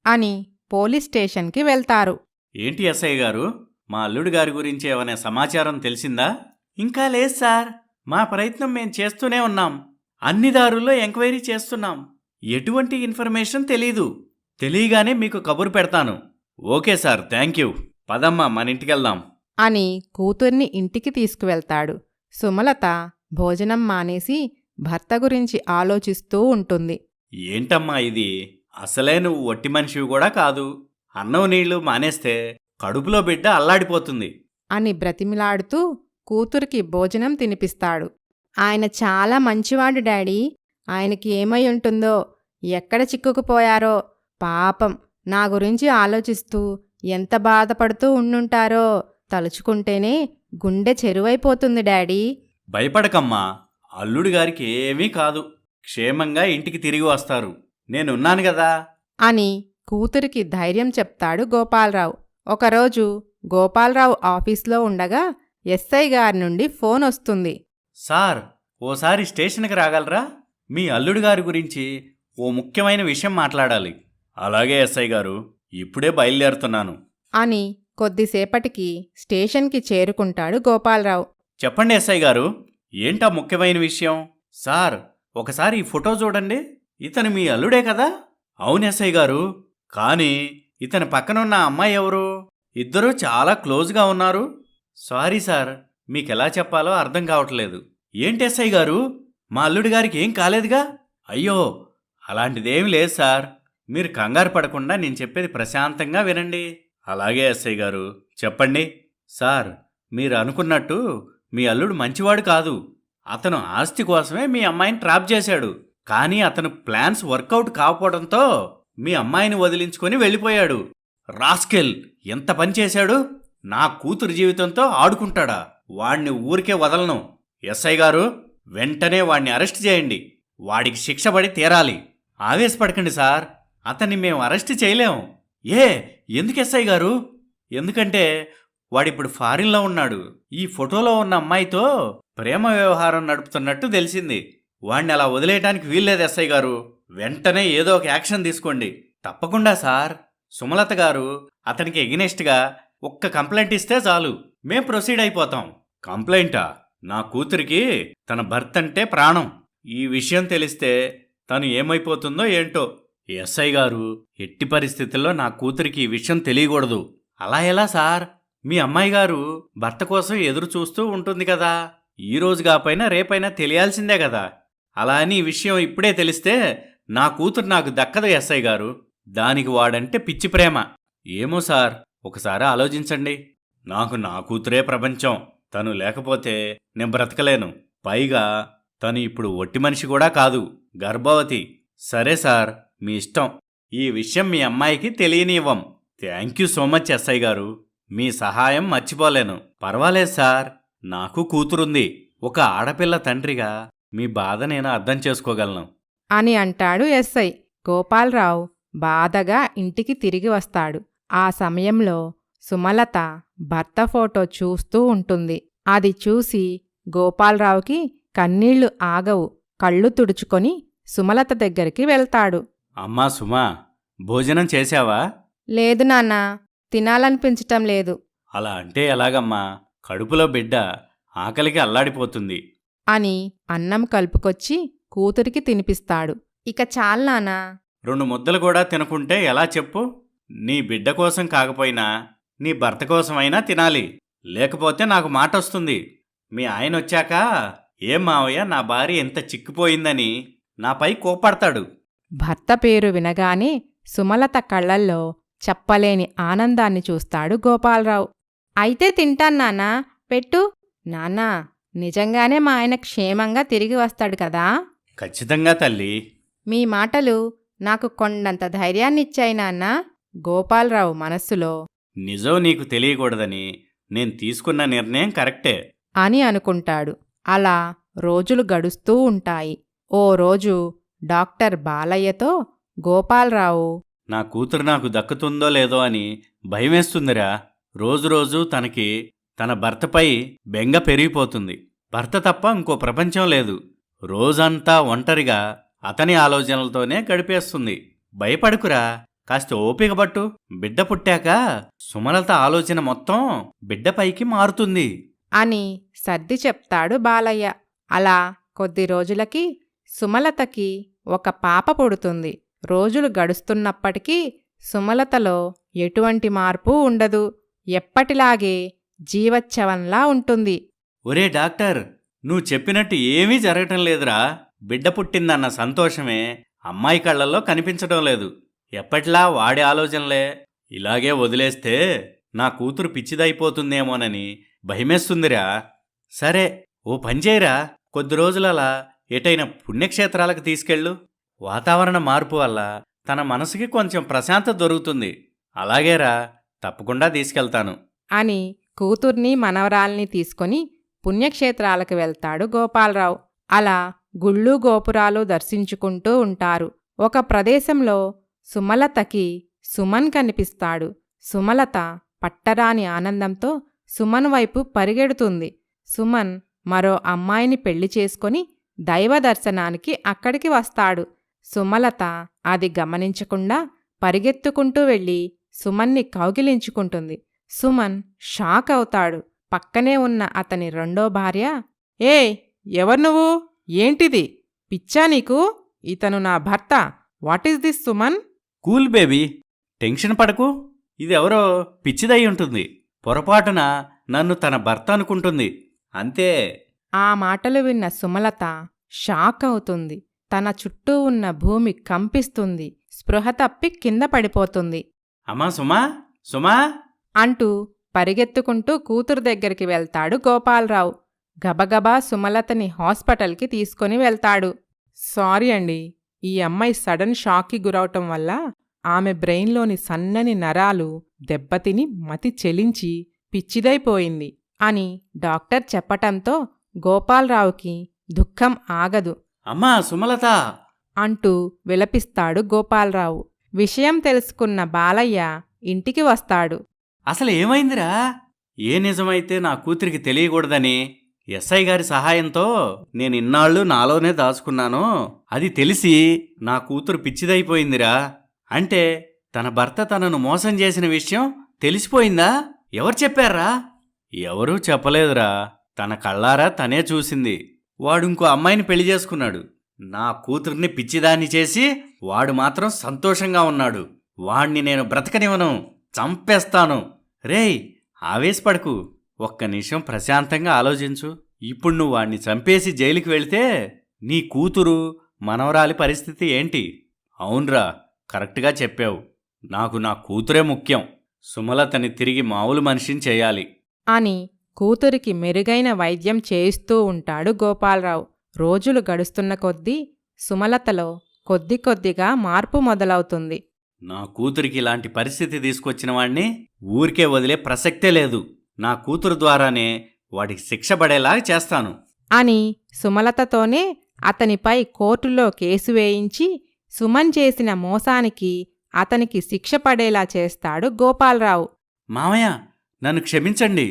అని పోలీస్ స్టేషన్కి వెళ్తారు. ఏంటి ఎస్ఐ గారు, మా అల్లుడి గారి గురించి ఏమైనా సమాచారం తెలిసిందా? ఇంకా లేదు సార్. మా ప్రయత్నం మేం చేస్తూనే ఉన్నాం. అన్ని దారుల్లో ఎంక్వైరీ చేస్తున్నాం. ఎటువంటి ఇన్ఫర్మేషన్ తెలీదు. తెలియగానే మీకు కబురు పెడతాను. Okay sir, thank you. పదమ్మా, మన ఇంటికెళ్దాం అని కూతుర్ని ఇంటికి తీసుకువెళ్తాడు. సుమలత భోజనం మానేసి భర్త గురించి ఆలోచిస్తూ ఉంటుంది. ఏంటమ్మా ఇది? అసలే నువ్వు ఒట్టి మనిషివి కూడా కాదు. అన్నం నీళ్లు మానేస్తే కడుపులో బిడ్డ అల్లాడిపోతుంది అని బ్రతిమిలాడుతూ కూతురికి భోజనం తినిపిస్తాడు. ఆయన చాలా మంచివాడు డాడీ. ఆయనకి ఏమై ఉంటుందో, ఎక్కడ చిక్కుకుపోయారో, పాపం నా గురించి ఆలోచిస్తూ ఎంత బాధపడుతూ ఉండుంటారో తలుచుకుంటేనే గుండె చెరువైపోతుంది డాడీ. భయపడకమ్మా, అల్లుడి గారికి ఏమీ కాదు. క్షేమంగా ఇంటికి తిరిగి వస్తారు. నేనున్నాను గదా అని కూతురికి ధైర్యం చెప్తాడు గోపాలరావు. ఒకరోజు గోపాలరావు ఆఫీస్లో ఉండగా ఎస్ఐ గారి నుండి ఫోన్ వస్తుంది. సార్, ఓసారి స్టేషన్కి రాగలరా? మీ అల్లుడి గారి గురించి ఓ ముఖ్యమైన విషయం మాట్లాడాలి. అలాగే ఎస్ఐ గారు, ఇప్పుడే బయలుదేరుతున్నాను అని కొద్దిసేపటికి స్టేషన్కి చేరుకుంటాడు గోపాలరావు. చెప్పండి ఎస్ఐ గారు, ఏంటా ముఖ్యమైన విషయం? సార్, ఒకసారి ఈ ఫోటో చూడండి. ఇతను మీ అల్లుడే కదా? అవును ఎస్ఐ గారు. కానీ ఇతని పక్కనున్న అమ్మాయి ఎవరు? ఇద్దరూ చాలా క్లోజ్గా ఉన్నారు. సారీ సార్, మీకెలా చెప్పాలో అర్థం కావట్లేదు. ఏంటి ఎస్ఐ గారు, మా అల్లుడి గారికి ఏం కాలేదుగా? అయ్యో, అలాంటిదేమీ లేదు సార్. మీరు కంగారు పడకుండా నేను చెప్పేది ప్రశాంతంగా వినండి. అలాగే ఎస్ఐ గారు, చెప్పండి. సార్, మీరు అనుకున్నట్టు మీ అల్లుడు మంచివాడు కాదు. అతను ఆస్తి కోసమే మీ అమ్మాయిని ట్రాప్ చేశాడు. కానీ అతను ప్లాన్స్ వర్కౌట్ కాకపోవడంతో మీ అమ్మాయిని వదిలించుకొని వెళ్ళిపోయాడు. రాస్కెల్ ఎంత పని చేశాడు? నా కూతురు జీవితంతో ఆడుకుంటాడా? వాణ్ణి ఊరికే వదలను. ఎస్ఐ గారు, వెంటనే వాణ్ణి అరెస్ట్ చేయండి. వాడికి శిక్ష పడి తీరాలి. ఆవేశపడకండి సార్, అతన్ని మేము అరెస్ట్ చేయలేం. ఎందుకు ఎస్ఐ గారు? ఎందుకంటే వాడిప్పుడు ఫారిన్లో ఉన్నాడు. ఈ ఫోటోలో ఉన్న అమ్మాయితో ప్రేమ వ్యవహారం నడుపుతున్నట్టు తెలిసింది. వాణ్ణి అలా వదిలేయటానికి వీల్లేదు ఎస్ఐ గారు. వెంటనే ఏదో ఒక యాక్షన్ తీసుకోండి. తప్పకుండా సార్. సుమలత గారు అతనికి ఎగనెస్ట్గా ఒక్క కంప్లైంట్ ఇస్తే చాలు, మేం ప్రొసీడ్ అయిపోతాం. కంప్లైంటా? నా కూతురికి తన భర్త అంటే ప్రాణం. ఈ విషయం తెలిస్తే తను ఏమైపోతుందో ఏంటో. ఎస్ఐ గారు, ఎట్టి పరిస్థితుల్లో నా కూతురికి ఈ విషయం తెలియకూడదు. అలా ఎలా సార్? మీ అమ్మాయి గారు భర్త కోసం ఎదురు చూస్తూ ఉంటుంది కదా. ఈ రోజు కాపోయినా రేపైనా తెలియాల్సిందే కదా. అలా అని ఈ విషయం ఇప్పుడే తెలిస్తే నా కూతురు నాకు దక్కదు ఎస్ఐ గారు. దానికి వాడంటే పిచ్చి ప్రేమ. ఏమో సార్, ఒకసారి ఆలోచించండి. నాకు నా కూతురే ప్రపంచం. తను లేకపోతే నేను బ్రతకలేను. పైగా తను ఇప్పుడు ఒట్టి మనిషి కూడా కాదు, గర్భవతి. సరే సార్, మీ ఇష్టం. ఈ విషయం మీ అమ్మాయికి తెలియనివ్వం. Thank you so much SI garu. మీ సహాయం మర్చిపోలేను. పర్వాలేదు సార్, నాకు కూతురుంది. ఒక ఆడపిల్ల తండ్రిగా మీ బాధ నేను అర్థం చేసుకోగలను అని అంటాడు ఎస్ఐ. గోపాలరావు బాధగా ఇంటికి తిరిగి వస్తాడు. ఆ సమయంలో సుమలత భర్త ఫోటో చూస్తూ ఉంటుంది. అది చూసి గోపాలరావుకి కన్నీళ్లు ఆగవు. కళ్ళు తుడుచుకొని సుమలత దగ్గరికి వెళ్తాడు. అమ్మా సుమా, భోజనం చేశావా? లేదు నాన్నా, తినాలనిపించటం లేదు అలా అంటే ఎలాగమ్మా? కడుపులో బిడ్డ ఆకలికి అల్లాడిపోతుంది. అని అన్నం కలుపుకొచ్చి కూతురికి తినిపిస్తాడు. ఇక చాలు నాన్నా. 2 ముద్దలు కూడా తినకుంటే ఎలా చెప్పు? నీ బిడ్డ కోసం కాకపోయినా నీ భర్త కోసమైనా తినాలి. లేకపోతే నాకు మాటొస్తుంది. మీ ఆయన వచ్చాక ఏం మావయ్య నా భార్య ఎంత చిక్కిపోయిందని నాపై కోప్పడతాడు. భర్త పేరు వినగానే సుమలత కళ్ళల్లో చెప్పలేని ఆనందాన్ని చూస్తాడు గోపాలరావు. అయితే తింటాను నాన్నా, పెట్టు. నాన్నా, నిజంగానే మా ఆయన క్షేమంగా తిరిగి వస్తాడు కదా? ఖచ్చితంగా తల్లి. మీ మాటలు నాకు కొండంత ధైర్యాన్నిచ్చాయి నాన్నా. గోపాలరావు మనస్సులో నిజం నీకు తెలియకూడదని నేను తీసుకున్న నిర్ణయం కరెక్టే అని అనుకుంటాడు. అలా రోజులు గడుస్తూ ఉంటాయి. ఓ రోజు డాక్టర్ బాలయ్యతో గోపాలరావు, నా కూతురు నాకు దక్కుతుందో లేదో అని భయమేస్తుందిరా. రోజురోజు తనకి తన భర్తపై బెంగ పెరిగిపోతుంది. భర్త తప్ప ఇంకో ప్రపంచం లేదు. రోజంతా ఒంటరిగా అతని ఆలోచనలతోనే గడిపేస్తుంది. భయపడుకురా, కాస్త ఓపిక పట్టు. బిడ్డ పుట్టాక సుమలత ఆలోచన మొత్తం బిడ్డపైకి మారుతుంది అని సర్ది చెప్తాడు బాలయ్య. అలా కొద్ది రోజులకి సుమలతకి ఒక పాప పుడుతుంది. రోజులు గడుస్తున్నప్పటికీ సుమలతలో ఎటువంటి మార్పు ఉండదు. ఎప్పటిలాగే జీవచ్ఛవంలా ఉంటుంది. ఒరే డాక్టర్, నువ్వు చెప్పినట్టు ఏమీ జరగటం లేదురా. బిడ్డ పుట్టిందన్న సంతోషమే అమ్మాయి కళ్ళల్లో కనిపించడం లేదు. ఎప్పటిలా వాడి ఆలోచనలే. ఇలాగే వదిలేస్తే నా కూతురు పిచ్చిదైపోతుందేమోనని భయమేస్తుందిరా. సరే, ఓ పంచేయరా, కొద్ది రోజులలా ఎటైనా పుణ్యక్షేత్రాలకు తీసుకెళ్ళు. వాతావరణ మార్పు వల్ల తన మనసుకి కొంచెం ప్రశాంతత దొరుకుతుంది. అలాగేరా, తప్పకుండా తీసుకెళ్తాను అని కూతుర్ని మనవరాల్ని తీసుకొని పుణ్యక్షేత్రాలకు వెళ్తాడు గోపాలరావు. అలా గుళ్ళు గోపురాలు దర్శించుకుంటూ ఉంటారు. ఒక ప్రదేశంలో సుమలతకి సుమన్ కనిపిస్తాడు. సుమలత పట్టరాని ఆనందంతో సుమన్ వైపు పరిగెడుతుంది. సుమన్ మరో అమ్మాయిని పెళ్లి చేసుకొని దైవ దర్శనానికి అక్కడికి వస్తాడు. సుమలత అది గమనించకుండా పరిగెత్తుకుంటూ వెళ్ళి సుమన్ని కౌగిలించుకుంటుంది. సుమన్ షాక్ అవుతాడు. పక్కనే ఉన్న అతని రెండో భార్య, ఏ ఎవరు నువ్వు? ఏంటిది? పిచ్చా నీకు? ఇతను నా భర్త. What is this Suman? Cool baby, tension పడకు. ఇదెవరో పిచ్చిదై ఉంటుంది. పొరపాటున నన్ను తన భర్త అనుకుంటుంది, అంతే. ఆ మాటలు విన్న సుమలత షాక్ అవుతుంది. తన చుట్టూ ఉన్న భూమి కంపిస్తుంది. స్పృహ తప్పి కింద పడిపోతుంది. అమ్మా సుమా, సుమా అంటూ పరిగెత్తుకుంటూ కూతురు దగ్గరికి వెళ్తాడు గోపాలరావు. గబగబా సుమలతని హాస్పిటల్కి తీసుకొని వెళ్తాడు. సారీ అండి, ఈ అమ్మాయి సడన్ షాక్కి గురవటం వల్ల ఆమె బ్రెయిన్లోని సన్నని నరాలు దెబ్బతిని మతి చెలించి పిచ్చిదైపోయింది అని డాక్టర్ చెప్పటంతో గోపాలరావుకి దుఃఖం ఆగదు. అమ్మా సుమలత అంటూ విలపిస్తాడు గోపాలరావు. విషయం తెలుసుకున్న బాలయ్య ఇంటికి వస్తాడు. అసలు ఏమైందిరా? ఏ నిజమైతే నా కూతురికి తెలియకూడదని ఎస్ఐ గారి సహాయంతో నేను ఇన్నాళ్ళు నాలోనే దాచుకున్నానో అది తెలిసి నా కూతురు పిచ్చిదైపోయిందిరా. అంటే తన భర్త తనను మోసం చేసిన విషయం తెలిసిపోయిందా? ఎవరు చెప్పారా? ఎవరూ చెప్పలేదురా. తన కళ్ళారా తనే చూసింది. వాడింకో అమ్మాయిని పెళ్లి చేసుకున్నాడు. నా కూతుర్ని పిచ్చిదాన్ని చేసి వాడు మాత్రం సంతోషంగా ఉన్నాడు. వాణ్ణి నేను బ్రతకనివ్వను, చంపేస్తాను. రేయ్, ఆవేశపడకు. ఒక్క నిమిషం ప్రశాంతంగా ఆలోచించు. ఇప్పుడు నువ్వు వాణ్ణి చంపేసి జైలుకి వెళితే నీ కూతురు, మనవరాలి పరిస్థితి ఏంటి? అవునరా, కరెక్ట్గా చెప్పావు. నాకు నా కూతురే ముఖ్యం. సుమలతని తిరిగి మామూలు మనిషిని చేయాలి అని కూతురికి మెరుగైన వైద్యం చేయిస్తూ ఉంటాడు గోపాలరావు. రోజులు గడుస్తున్న కొద్దీ సుమలతలో కొద్ది కొద్దిగా మార్పు మొదలవుతుంది. నా కూతురికి ఇలాంటి పరిస్థితి తీసుకొచ్చిన వాణ్ణి ఊరికే వదిలే ప్రసక్తే లేదు. నా కూతురు ద్వారానే వాడికి శిక్ష పడేలాగా చేస్తాను అని సుమలతతోనే అతనిపై కోర్టులో కేసు వేయించి సుమన్ చేసిన మోసానికి అతనికి శిక్ష పడేలా చేస్తాడు గోపాలరావు. మామయ్య, నన్ను క్షమించండి.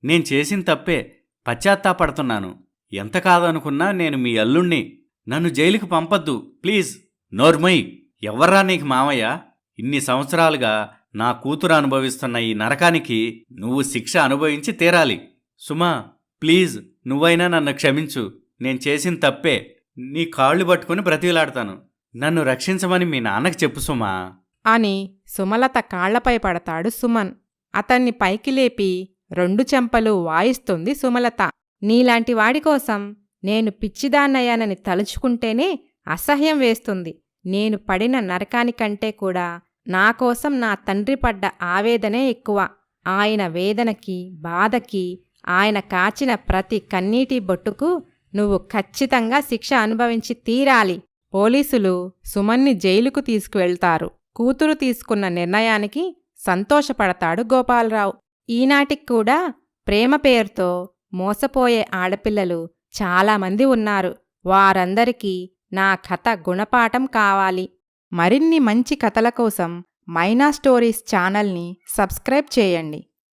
నేను చేసిన తప్పే, పశ్చాత్తాపడుతున్నాను. ఎంత కాదనుకున్నా నేను మీ అల్లుణ్ణి. నన్ను జైలుకు పంపద్దు ప్లీజ్. నోర్మయ్, ఎవర్రా నీకు మామయ్య? ఇన్ని సంవత్సరాలుగా నా కూతురు అనుభవిస్తున్న ఈ నరకానికి నువ్వు శిక్ష అనుభవించి తీరాలి. సుమా, ప్లీజ్ నువ్వైనా నన్ను క్షమించు. నేను చేసిన తప్పే. నీ కాళ్ళు పట్టుకుని బ్రతిలాడతాను. నన్ను రక్షించమని మీ నాన్నకి చెప్పు సుమా అని సుమలత కాళ్లపై పడతాడు సుమన్. అతన్ని పైకి లేపి 2 చెంపలు వాయిస్తుంది సుమలత. నీలాంటి వాడికోసం నేను పిచ్చిదాన్నయ్యానని తలుచుకుంటేనే అసహ్యం వేస్తుంది. నేను పడిన నరకానికంటే కూడా నాకోసం నా తండ్రి పడ్డ ఆవేదనే ఎక్కువ. ఆయన వేదనకి, బాధకి, ఆయన కాచిన ప్రతి కన్నీటి బొట్టుకు నువ్వు ఖచ్చితంగా శిక్ష అనుభవించి తీరాలి. పోలీసులు సుమన్ని జైలుకు తీసుకువెళ్తారు. కూతురు తీసుకున్న నిర్ణయానికి సంతోషపడతాడు గోపాలరావు. ఈనాటికి కూడా ప్రేమ పేరుతో మోసపోయే ఆడపిల్లలు చాలామంది ఉన్నారు. వారందరికీ నా కథ గుణపాఠం కావాలి. మరిన్ని మంచి కథల కోసం మైనా స్టోరీస్ ఛానల్ని సబ్స్క్రైబ్ చేయండి.